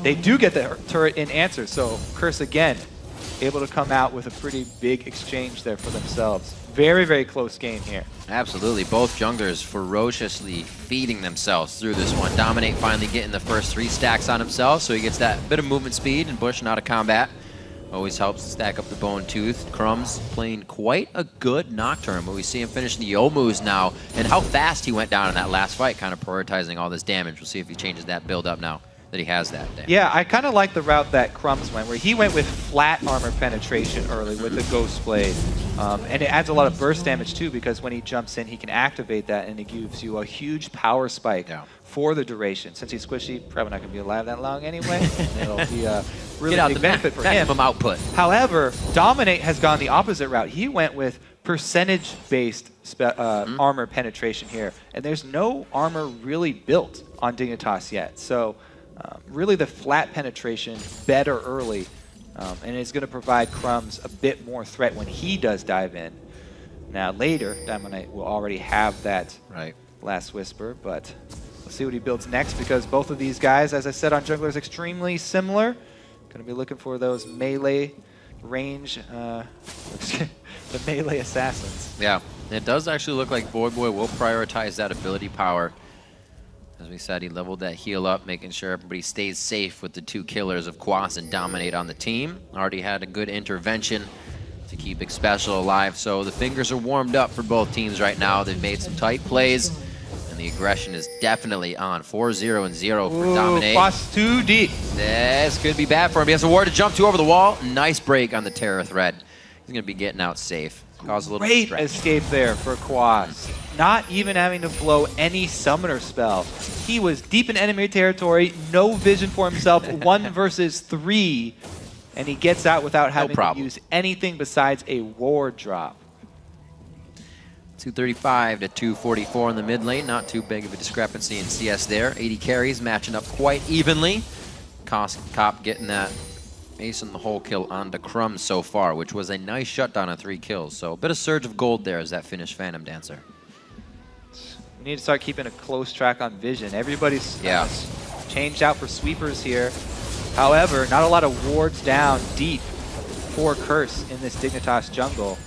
They do get the turret in answer, so Curse again able to come out with a pretty big exchange there for themselves. Very, very close game here. Absolutely. Both junglers ferociously feeding themselves through this one. Dominate finally getting the first 3 stacks on himself, so he gets that bit of movement speed and pushing out of combat. Always helps to stack up the bone tooth. Crumbzz playing quite a good Nocturne, but we see him finish the Youmu's now. And how fast he went down in that last fight, kind of prioritizing all this damage. We'll see if he changes that build up now that he has that damage. Yeah, I kind of like the route that Crumbzz went, where he went with flat armor penetration early with the Ghost Blade. And it adds a lot of burst damage too, because when he jumps in, he can activate that, and it gives you a huge power spike for the duration. Since he's squishy, probably not going to be alive that long anyway. It'll be a really big benefit for him. Maximum output. However, Dominate has gone the opposite route. He went with percentage-based armor penetration here, and there's no armor really built on Dignitas yet. So really the flat penetration better early, and it's going to provide Crumbzz a bit more threat when he does dive in. Now later, Dominate will already have that Last Whisper, but we'll see what he builds next, because both of these guys, as I said, on jungler is extremely similar. Going to be looking for those melee range, the melee assassins. Yeah, it does actually look like Voyboy will prioritize that ability power. As we said, he leveled that heal up, making sure everybody stays safe with the 2 killers of Quas and Dominate on the team. Already had a good intervention to keep Xpecial alive, so the fingers are warmed up for both teams right now. They've made some tight plays, and the aggression is definitely on. 4-0 and 0 for Dominate. Quas too deep. This could be bad for him. He has a ward to jump to over the wall. Nice break on the Terror thread. He's going to be getting out safe. Cause a little Great stretch. escape there for Quas. Not even having to blow any summoner spell. He was deep in enemy territory, no vision for himself, 1 versus 3, and he gets out without having to use anything besides a ward drop. 235 to 244 in the mid lane. Not too big of a discrepancy in CS there. 80 carries matching up quite evenly. Cop getting that ace in the hole kill onto Crumbzz so far, which was a nice shutdown on 3 kills. So a bit of surge of gold there as that finished Phantom Dancer. We need to start keeping a close track on vision. Everybody's changed out for sweepers here. However, not a lot of wards down deep for Curse in this Dignitas jungle.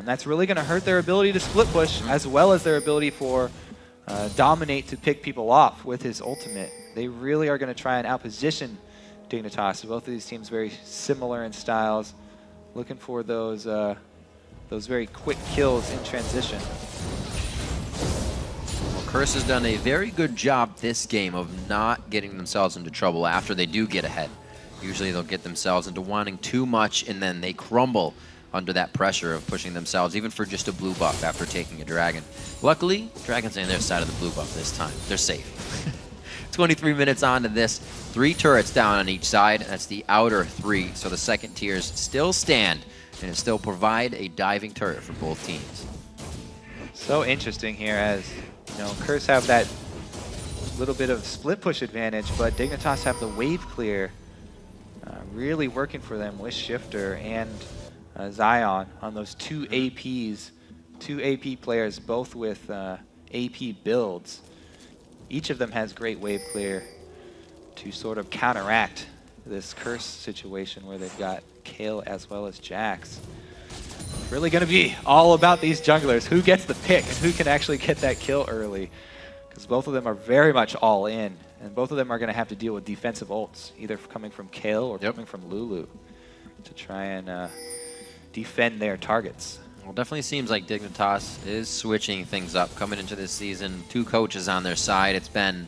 That's really going to hurt their ability to split push, as well as their ability for Dominate to pick people off with his ultimate. They really are going to try and outposition Dignitas. Both of these teams very similar in styles, looking for those very quick kills in transition. Well, Curse has done a very good job this game of not getting themselves into trouble after they do get ahead. Usually they'll get themselves into wanting too much, and then they crumble under that pressure of pushing themselves, even for just a blue buff after taking a dragon. Luckily, Dragon's on their side of the blue buff this time. They're safe. 23 minutes on to this. 3 turrets down on each side. That's the outer 3. So the second tiers still stand and still provide a diving turret for both teams. So interesting here, as you know, Curse have that little bit of split push advantage, but Dignitas have the wave clear really working for them with Shiphtur and Zion on those 2 APs, 2 AP players, both with AP builds. Each of them has great wave clear to sort of counteract this Curse situation where they've got Kale as well as Jax. Really going to be all about these junglers. Who gets the pick and who can actually get that kill early? Because both of them are very much all in, and both of them are going to have to deal with defensive ults, either coming from Kale or coming from Lulu, to try and defend their targets. Well, definitely seems like Dignitas is switching things up coming into this season. 2 coaches on their side. It's been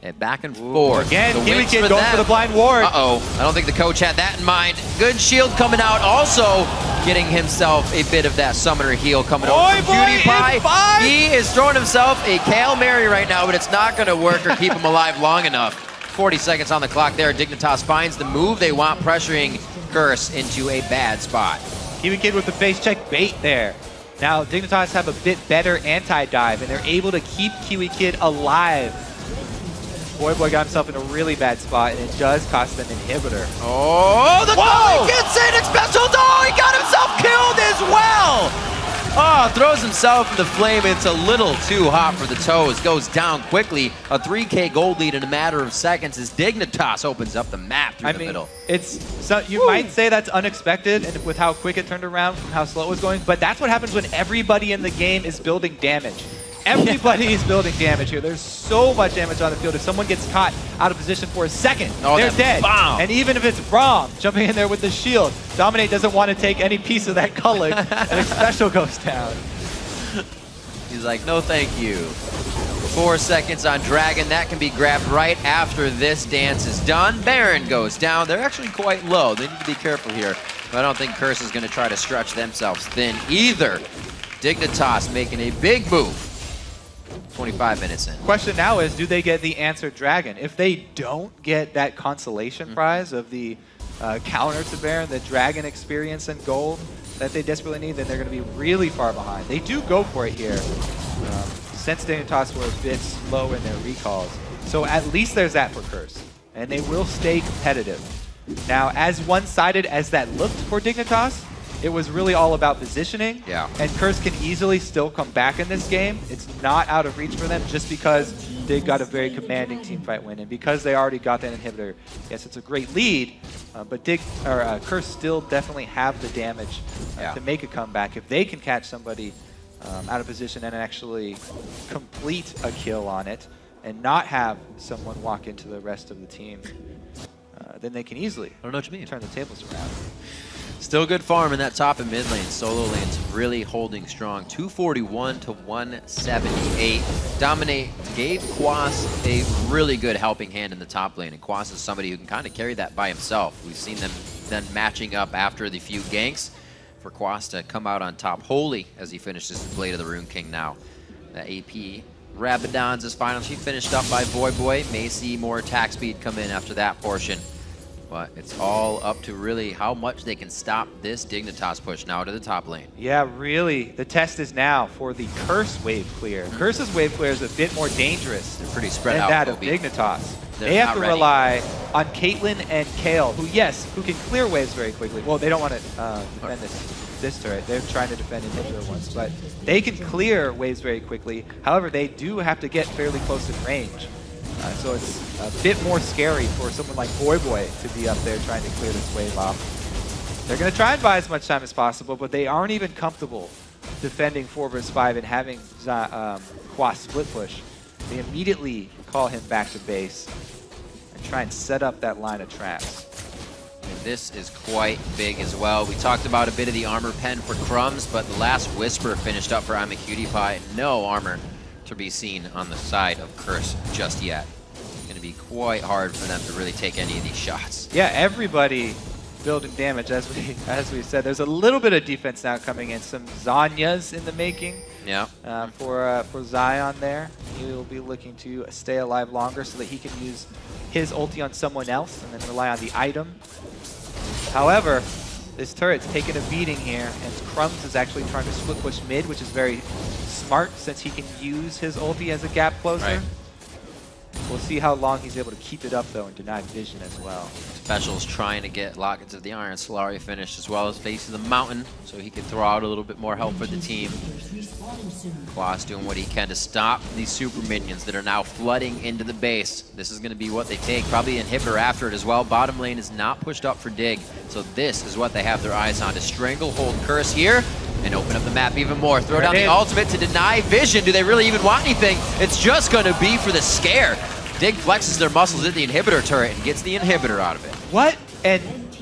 a back and forth. Again, KiWiKiD going for the blind ward. Uh-oh. I don't think the coach had that in mind. Good shield coming out. Also getting himself a bit of that summoner heal coming over from PewDiePie. He is throwing himself a Hail Mary right now, but it's not going to work or keep him alive long enough. 40 seconds on the clock there. Dignitas finds the move they want, pressuring Curse into a bad spot. KiWiKiD with the face check bait there. Now Dignitas have a bit better anti-dive, and they're able to keep KiWiKiD alive. Voyboy got himself in a really bad spot, and it does cost them inhibitor. Oh, the goal gets in! Xpecial! Oh, he got himself killed as well! Oh, throws himself in the flame. It's a little too hot for the toes. Goes down quickly. A 3K gold lead in a matter of seconds as Dignitas opens up the map through the middle. You might say that's unexpected, and with how quick it turned around from how slow it was going, but that's what happens when everybody in the game is building damage. Everybody's building damage here. There's so much damage on the field. If someone gets caught out of position for a second, they're dead. Bomb. And even if it's Braum jumping in there with the shield, Dominate doesn't want to take any piece of that culling, and Xpecial goes down. He's like, no thank you. 4 seconds on Dragon. That can be grabbed right after this dance is done. Baron goes down. They're actually quite low. They need to be careful here. But I don't think Curse is going to try to stretch themselves thin either. Dignitas making a big move. 25 minutes in. Question now is, do they get the answer Dragon? If they don't get that consolation prize of the counter to Baron, the Dragon experience and gold that they desperately need, then they're going to be really far behind. They do go for it here. Since Dignitas were a bit slow in their recalls. So at least there's that for Curse. And they will stay competitive. Now, as one-sided as that looked for Dignitas, it was really all about positioning. Yeah. And Curse can easily still come back in this game. It's not out of reach for them just because they got a very commanding teamfight win. And because they already got that inhibitor, yes, it's a great lead, but Curse still definitely have the damage to make a comeback. If they can catch somebody out of position and actually complete a kill on it and not have someone walk into the rest of the team, then they can easily I don't know what you mean. turn the tables around. Still good farm in that top and mid lane. Solo lane's really holding strong. 241 to 178. Dominate gave Quas a really good helping hand in the top lane, and Quas is somebody who can kind of carry that by himself. We've seen them then matching up after the few ganks for Quas to come out on top. Holy as he finishes the Blade of the Rune King now. The AP Rabadon's is final. She finished up by Voyboy. May see more attack speed come in after that portion. But it's all up to really how much they can stop this Dignitas push now to the top lane. Yeah, really. The test is now for the Curse wave clear. Curse's wave clear is a bit more dangerous They're pretty spread than out. that of Dignitas. They're They have not to ready. rely on Caitlyn and Kale, who can clear waves very quickly. Well, they don't want to defend this turret. They're trying to defend inhibitor ones, but they can clear waves very quickly. However, they do have to get fairly close in range. So it's a bit more scary for someone like Voyboy to be up there trying to clear this wave off. They're going to try and buy as much time as possible, but they aren't even comfortable defending 4 vs 5 and having Quas split push. They immediately call him back to base and try and set up that line of traps. And this is quite big as well. We talked about a bit of the armor pen for Crumbzz, but the last Whisper finished up for IWillDominate. No armor to be seen on the side of Curse just yet. It's going to be quite hard for them to really take any of these shots. Yeah, everybody building damage, as we said. There's a little bit of defense now coming in. Some Zanyas in the making. Yeah. For Zion there. He will be looking to stay alive longer so that he can use his ulti on someone else and then rely on the item. However, this turret's taking a beating here, and Crumbzz is actually trying to split push mid, which is very smart since he can use his ulti as a gap closer. Right. We'll see how long he's able to keep it up, though, and deny vision as well. Xpecial's trying to get Lockets of the Iron Solari finished, as well as Face of the Mountain, so he can throw out a little bit more help for the team. Quas doing what he can to stop these super minions that are now flooding into the base. This is going to be what they take. Probably an inhibitor after it as well. Bottom lane is not pushed up for Dig, so this is what they have their eyes on, to stranglehold Curse here and open up the map even more. Throw down the ultimate to deny vision. Do they really even want anything? It's just going to be for the scare. Dig flexes their muscles at the inhibitor turret and gets the inhibitor out of it. What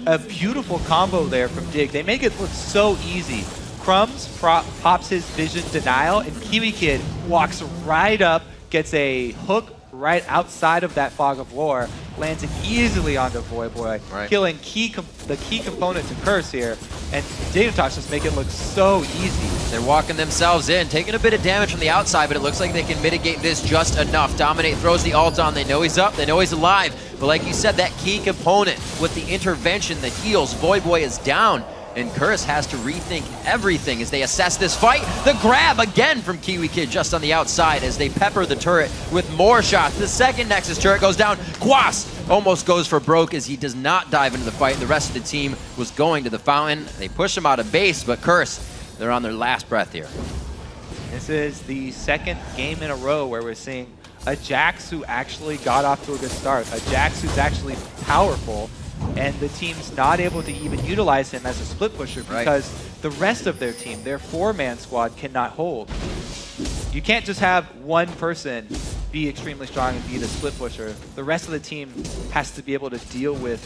a beautiful combo there from Dig. They make it look so easy. Crumbzz pops his vision denial, and KiWiKiD walks right up, gets a hook right outside of that Fog of War, lands it easily onto Voyboy, killing the key component to Curse here, and Dignitas just make it look so easy. They're walking themselves in, taking a bit of damage from the outside, but it looks like they can mitigate this just enough. Dominate throws the ult on. They know he's up. They know he's alive. But like you said, that key component with the intervention that heals, Voyboy is down. And Curse has to rethink everything as they assess this fight. The grab again from KiWiKiD just on the outside as they pepper the turret with more shots. The second Nexus turret goes down. Quas almost goes for broke as he does not dive into the fight. The rest of the team was going to the fountain. They push him out of base, but Curse, they're on their last breath here. This is the second game in a row where we're seeing a Jax who actually got off to a good start. A Jax who's actually powerful, and the team's not able to even utilize him as a split pusher because the rest of their team, their 4-man squad, cannot hold. you can't just have one person be extremely strong and be the split pusher. The rest of the team has to be able to deal with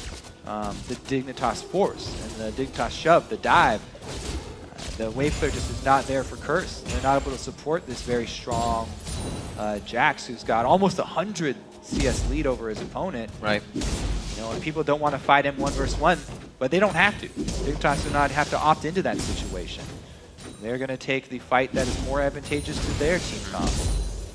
the Dignitas force and the Dignitas shove, the dive. The wave clear just is not there for Curse. They're not able to support this very strong Jax, who's got almost 100 CS lead over his opponent. Right. You know, and people don't want to fight him 1 versus 1, but they don't have to. Dignitas do not have to opt into that situation. They're going to take the fight that is more advantageous to their team comp.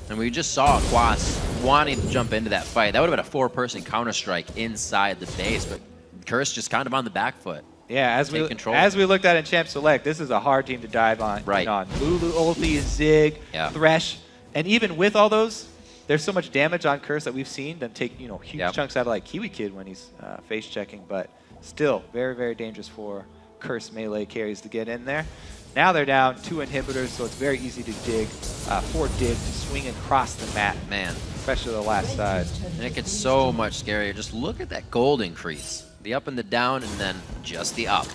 And we just saw Quas wanting to jump into that fight. That would have been a 4-person Counter-Strike inside the base, but Curse just kind of on the back foot. Yeah, as we looked at in Champ Select, this is a hard team to dive on. Right. On Lulu, ulti, Zig, Thresh, and even with all those, there's so much damage on Curse that we've seen them take huge chunks out of like KiWiKiD when he's face checking, but still very, very dangerous for Curse melee carries to get in there. Now they're down 2 inhibitors, so it's very easy to dig, 4 dig to swing across the map. Man. Especially the last side. And it gets so much scarier. Just look at that gold increase. The up and the down, and then just the up.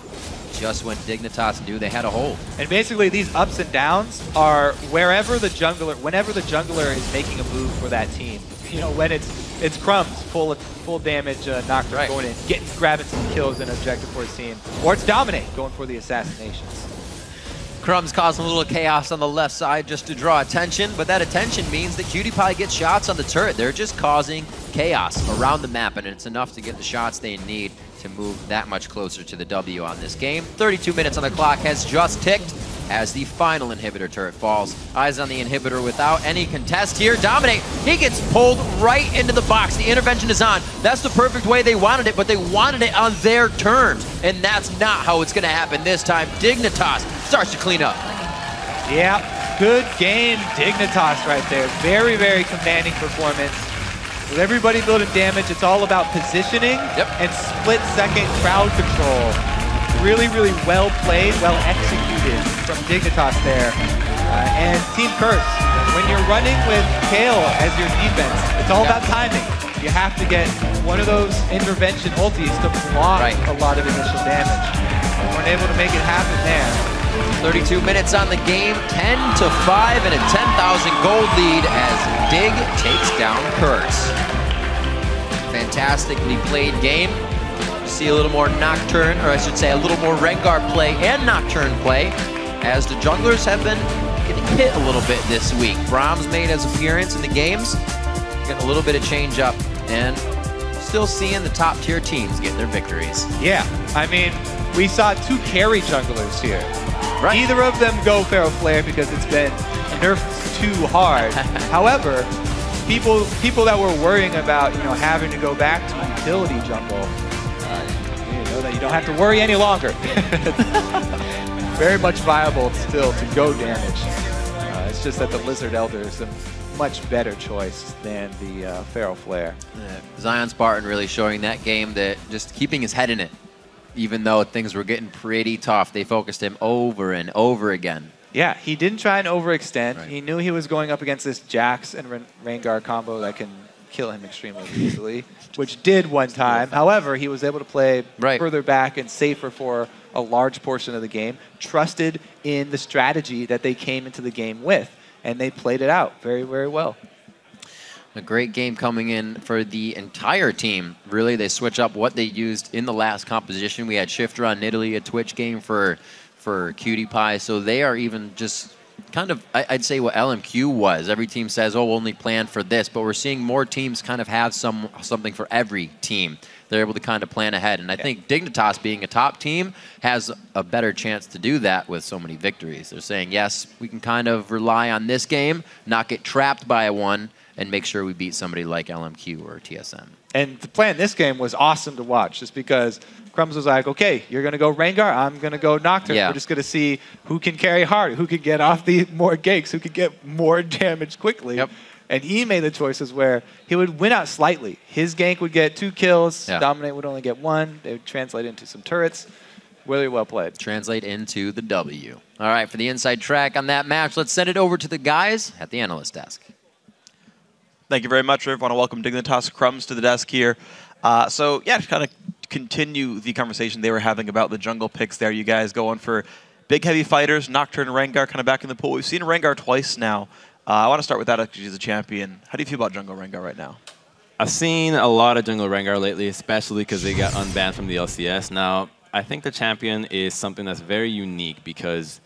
Just when Dignitas knew they had a hold. And basically these ups and downs are whenever the jungler is making a move for that team. You know, when it's Crumbzz, full damage Nocturne going in, grabbing some kills and objective for his team. Or it's Dominate going for the assassinations. Crumbzz causing a little chaos on the left side just to draw attention, but that attention means that QtPie gets shots on the turret. They're just causing chaos around the map, and it's enough to get the shots they need to move that much closer to the W on this game. 32 minutes on the clock has just ticked as the final inhibitor turret falls. Eyes on the inhibitor without any contest here. Dominate, he gets pulled right into the box. The intervention is on. That's the perfect way they wanted it, but they wanted it on their terms, and that's not how it's going to happen this time. Dignitas starts to clean up. Yeah, good game, Dignitas right there. Very, very commanding performance. With everybody building damage, it's all about positioning and split-second crowd control. Really, really well played, well executed from Dignitas there. And Team Curse, when you're running with Kale as your defense, it's all about timing. You have to get one of those intervention ultis to block a lot of initial damage. We weren't able to make it happen there. 32 minutes on the game, 10-5 and a 10,000 gold lead as Dig takes down Curse. Fantastically played game. See a little more Nocturne, or I should say a little more Rengar play and Nocturne play, as the junglers have been getting hit a little bit this week. Brahms made his appearance in the games, getting a little bit of change up, and still seeing the top tier teams get their victories. Yeah, I mean, we saw 2 carry junglers here. Right. Neither of them go Feral Flare because it's been nerfed too hard. However, people that were worrying about having to go back to utility jungle, that you don't have to worry any longer. Very much viable still to go damage. It's just that the Lizard Elder is a much better choice than the Feral Flare. Zion Spartan really showing that game that just keeping his head in it. Even though things were getting pretty tough, they focused him over and over again. Yeah, he didn't try and overextend. Right. He knew he was going up against this Jax and Rengar combo that can kill him extremely easily, which did one time. However, he was able to play further back and safer for a large portion of the game, trusted in the strategy that they came into the game with, and they played it out very, very well. A great game coming in for the entire team. Really, they switch up what they used in the last composition. We had Shiphtur on Italy, a Twitch game for QtPie, so they are even just kind of, I'd say what LMQ was. Every team says, oh, we'll only plan for this, but we're seeing more teams kind of have something for every team. They're able to kind of plan ahead, and I think Dignitas, being a top team, has a better chance to do that with so many victories. They're saying, yes, we can kind of rely on this game, not get trapped by one, and make sure we beat somebody like LMQ or TSM. And the plan this game was awesome to watch, just because Crumbzz was like, okay, you're going to go Rengar, I'm going to go Nocturne. We're just going to see who can carry hard, who can get off the more ganks, who can get more damage quickly. And he made the choices where he would win out slightly. His gank would get 2 kills, Dominate would only get 1. They would translate into some turrets. Really well played. Translate into the W. All right, for the inside track on that match, let's send it over to the guys at the analyst desk. Thank you very much, Riv. I want to welcome Dignitas Crumbzz to the desk here. So, yeah, to kind of continue the conversation they were having about the jungle picks there. You guys going for big, heavy fighters, Nocturne and Rengar kind of back in the pool. We've seen Rengar twice now I want to start with that because she's a champion. How do you feel about jungle Rengar right now? I've seen a lot of jungle Rengar lately, especially because they got unbanned from the LCS. Now, I think the champion is something that's very unique because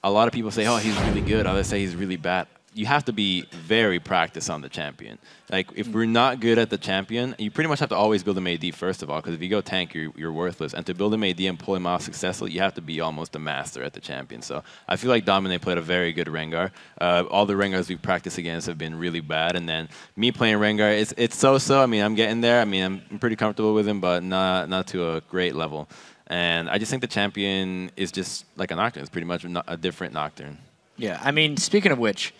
a lot of people say, oh, he's really good. Others say he's really bad. You have to be very practiced on the champion. Like, if we're not good at the champion, you pretty much have to always build him AD first of all, because if you go tank, you're worthless. And to build him AD and pull him off successfully, you have to be almost a master at the champion. So I feel like Dominate played a very good Rengar. All the Rengars we've practiced against have been really bad. And then me playing Rengar, it's so-so. I mean, I'm getting there. I mean, I'm pretty comfortable with him, but not to a great level. And I just think the champion is just like a Nocturne. It's pretty much a different Nocturne. Yeah, I mean, speaking of which,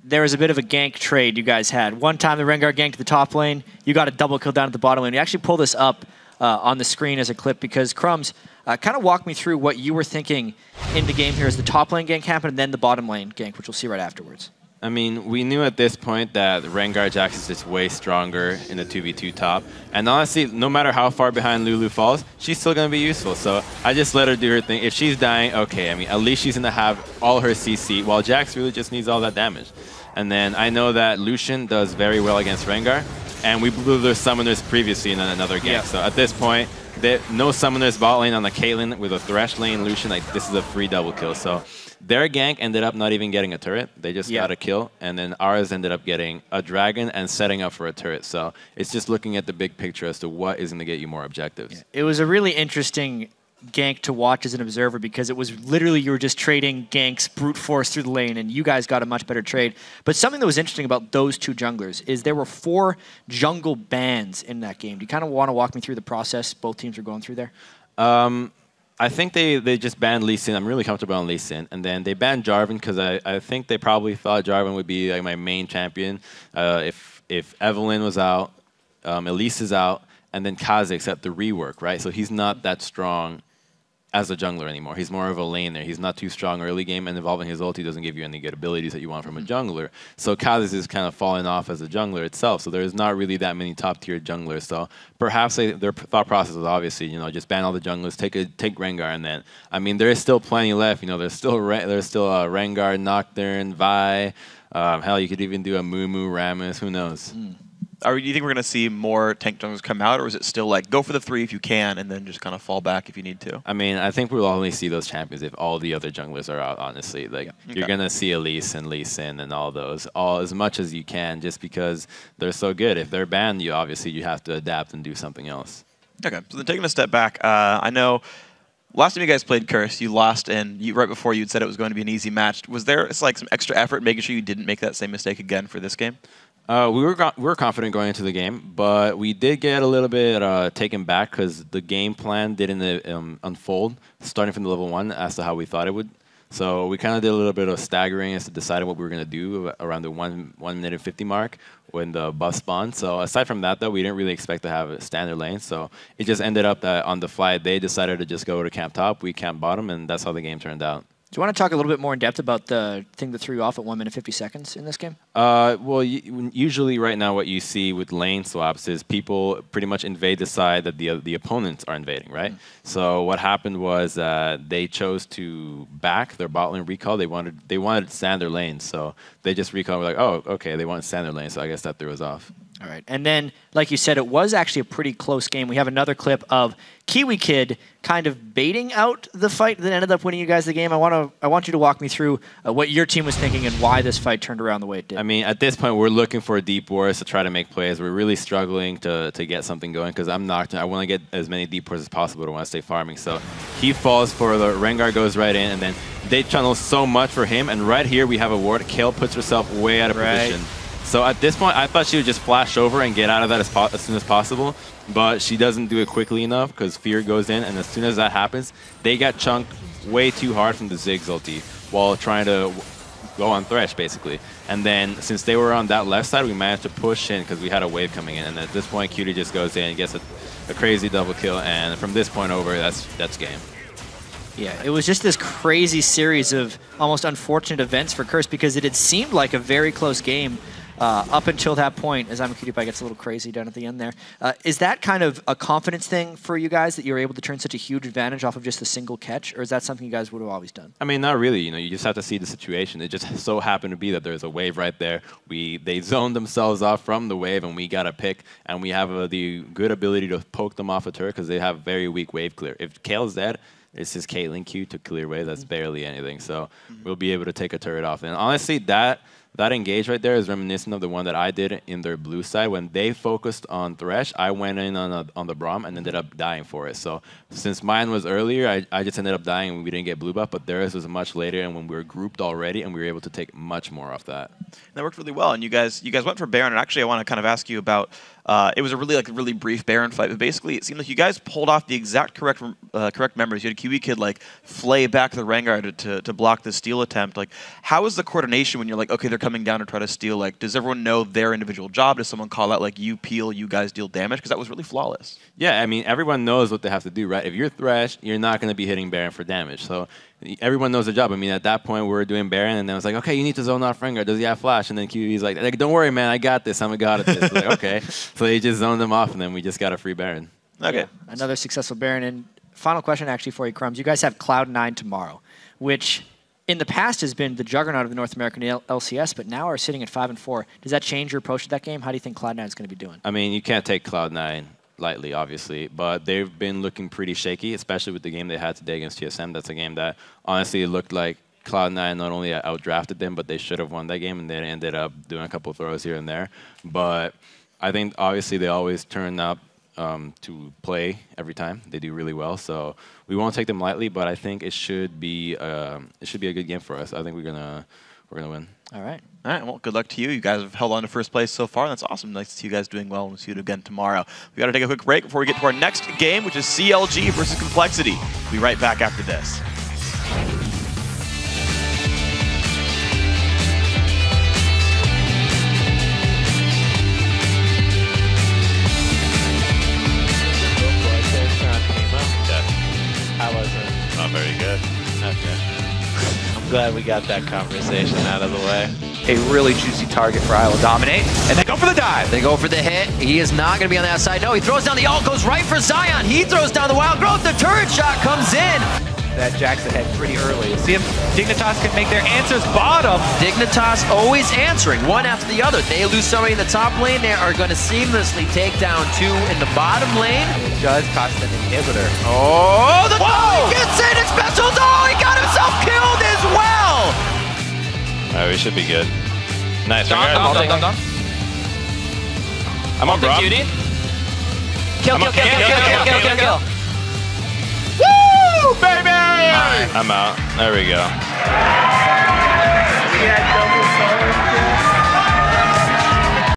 there was a bit of a gank trade you guys had. One time the Rengar ganked the top lane. You got a double kill down at the bottom lane. You actually pull this up on the screen as a clip because Crumbzz kind of walk me through what you were thinking in the game here as the top lane gank happened and then the bottom lane gank, which we'll see right afterwards. I mean, we knew at this point that Rengar Jax is just way stronger in the 2v2 top. And honestly, no matter how far behind Lulu falls, she's still going to be useful. So I just let her do her thing. If she's dying, okay, I mean, at least she's going to have all her CC, while Jax really just needs all that damage. And then I know that Lucian does very well against Rengar, and we blew their summoners previously in another game. Yeah. So at this point, no summoners bot lane on the Caitlyn with a Thresh lane Lucian. Like, this is a free double kill. So their gank ended up not even getting a turret. They just got a kill. And then ours ended up getting a dragon and setting up for a turret. So it's just looking at the big picture as to what is going to get you more objectives. Yeah. It was a really interesting gank to watch as an observer because it was literally you were just trading ganks brute force through the lane and you guys got a much better trade. But something that was interesting about those two junglers is there were 4 jungle bans in that game. Do you kind of want to walk me through the process both teams were going through there? I think they just banned Lee Sin. I'm really comfortable on Lee Sin. And then they banned Jarvan because I think they probably thought Jarvan would be like my main champion. If Evelyn was out, Elise is out, and then Kha'Zix at the rework, right? So he's not that strong as a jungler anymore. He's more of a laner. He's not too strong early game, and evolving his ulti doesn't give you any good abilities that you want from a jungler. So Kha'Zix is kind of falling off as a jungler itself. So there's not really that many top-tier junglers. So perhaps their thought process was obviously, you know, just ban all the junglers, take Rengar, and then, I mean, there is still plenty left. You know, there's still Rengar, Nocturne, Vi. Hell, you could even do a Mumu, Rammus. Who knows? Do you think we're going to see more tank junglers come out, or is it still like go for the 3 if you can and then just kind of fall back if you need to? I mean, I think we'll only see those champions if all the other junglers are out, honestly. Like, you're going to see Elise and Lee Sin and all those, all as much as you can, just because they're so good. If they're banned, you have to adapt and do something else. Okay, so then taking a step back, I know last time you guys played Curse, you lost, and right before you'd said it was going to be an easy match. Was there like some extra effort making sure you didn't make that same mistake again for this game? We were confident going into the game, but we did get a little bit taken back because the game plan didn't unfold starting from the level 1 as to how we thought it would. So we kind of did a little bit of staggering as to decide what we were going to do around the 1 minute and 50 mark when the buff spawned. So aside from that, though, we didn't really expect to have a standard lane. So it just ended up that on the fly, they decided to just go to camp top, we camp bottom, and that's how the game turned out. Do you want to talk a little bit more in depth about the thing that threw you off at 1 minute 50 seconds in this game? Well, usually right now what you see with lane swaps is people pretty much invade the side that the opponents are invading, right? So what happened was they chose to back their bot lane recall. They wanted standard lanes, so they just recalled. We're like, oh, okay, they want standard lane, so I guess that threw us off. All right. And then, like you said, it was actually a pretty close game. We have another clip of KiWiKiD kind of baiting out the fight that ended up winning you guys the game. I want you to walk me through what your team was thinking and why this fight turned around the way it did. I mean, at this point, we're looking for deep wars to try to make plays. We're really struggling to get something going because I'm Nocturne. I want to get as many deep wars as possible to want to stay farming. So he falls for the Rengar, goes right in, and then they channel so much for him. And right here, we have a ward. Kale puts herself way out of position. So at this point, I thought she would just flash over and get out of that as soon as possible, but she doesn't do it quickly enough because Fear goes in, and as soon as that happens, they got chunked way too hard from the Ziggs ulti while trying to go on Thresh, basically. And then, since they were on that left side, we managed to push in because we had a wave coming in, and at this point, Cutie just goes in and gets a crazy double kill, and from this point over, that's game. Yeah, it was just this crazy series of almost unfortunate events for Curse because it had seemed like a very close game up until that point, as Imaqtpie gets a little crazy down at the end there. Is that kind of a confidence thing for you guys that you're able to turn such a huge advantage off of just a single catch, or is that something you guys would have always done? I mean, not really. You know, you just have to see the situation. It just so happened to be that there's a wave right there. They zoned themselves off from the wave, and we got a pick, and we have the good ability to poke them off a turret because they have very weak wave clear. If Kale's dead, it's just Caitlyn Q to clear wave. That's barely anything. So we'll be able to take a turret off. And honestly, that engage right there is reminiscent of the one that I did in their blue side. When they focused on Thresh, I went in on the Braum and ended up dying for it. So since mine was earlier, I just ended up dying and we didn't get blue buff, but theirs was much later and when we were grouped already and we were able to take much more off that. That worked really well. And you guys went for Baron, and actually I want to kind of ask you about it was a really brief Baron fight, but basically it seemed like you guys pulled off the exact correct members. You had KiWiKiD like flay back the Rengar to block the steal attempt. Like, how is the coordination when you're like, okay, they're coming down to try to steal? Like, does everyone know their individual job? Does someone call out like, you peel, you guys deal damage? Because that was really flawless. Yeah, I mean, everyone knows what they have to do, right? If you're Thresh, you're not going to be hitting Baron for damage. So everyone knows their job. I mean, at that point, we were doing Baron, and then I was like, okay, you need to zone off Rengar. Does he have flash? And then QE's like, don't worry, man, I got this. I'm a god at this. Like, okay. So they just zoned them off, and then we just got a free Baron. Okay. Yeah, another successful Baron. And final question, actually, for you, Crumbzz. You guys have Cloud9 tomorrow, which in the past has been the juggernaut of the North American LCS, but now are sitting at 5-4. Does that change your approach to that game? How do you think Cloud9 is going to be doing? I mean, you can't take Cloud9 lightly, obviously, but they've been looking pretty shaky, especially with the game they had today against TSM. That's a game that honestly looked like Cloud9 not only outdrafted them, but they should have won that game, and they ended up doing a couple of throws here and there. But I think obviously they always turn up to play every time. They do really well, so we won't take them lightly. But I think it should be a good game for us. I think we're gonna win. All right. All right, well, good luck to you. You guys have held on to first place so far. That's awesome. Nice to see you guys doing well, and we'll see you again tomorrow. We got to take a quick break before we get to our next game, which is CLG versus Complexity. We'll be right back after this. How was it? Not very good. Okay. I'm glad we got that conversation out of the way. A really juicy target for IWillDominate, and they go for the dive. They go for the hit. He is not going to be on that side. No, he throws down the ult, goes right for Zion. He throws down the wild growth. The turret shot comes in. That jacks ahead pretty early. See if Dignitas can make their answers bottom. Dignitas always answering one after the other. They lose somebody in the top lane. They are going to seamlessly take down two in the bottom lane. It does cost an inhibitor. Oh, the Whoa! Gets in. Xpecial. Oh, he got himself killed as well. All right, we should be good. Nice. Done. I'm on Braum. Kill. Woo, baby! I'm out. There we go. We had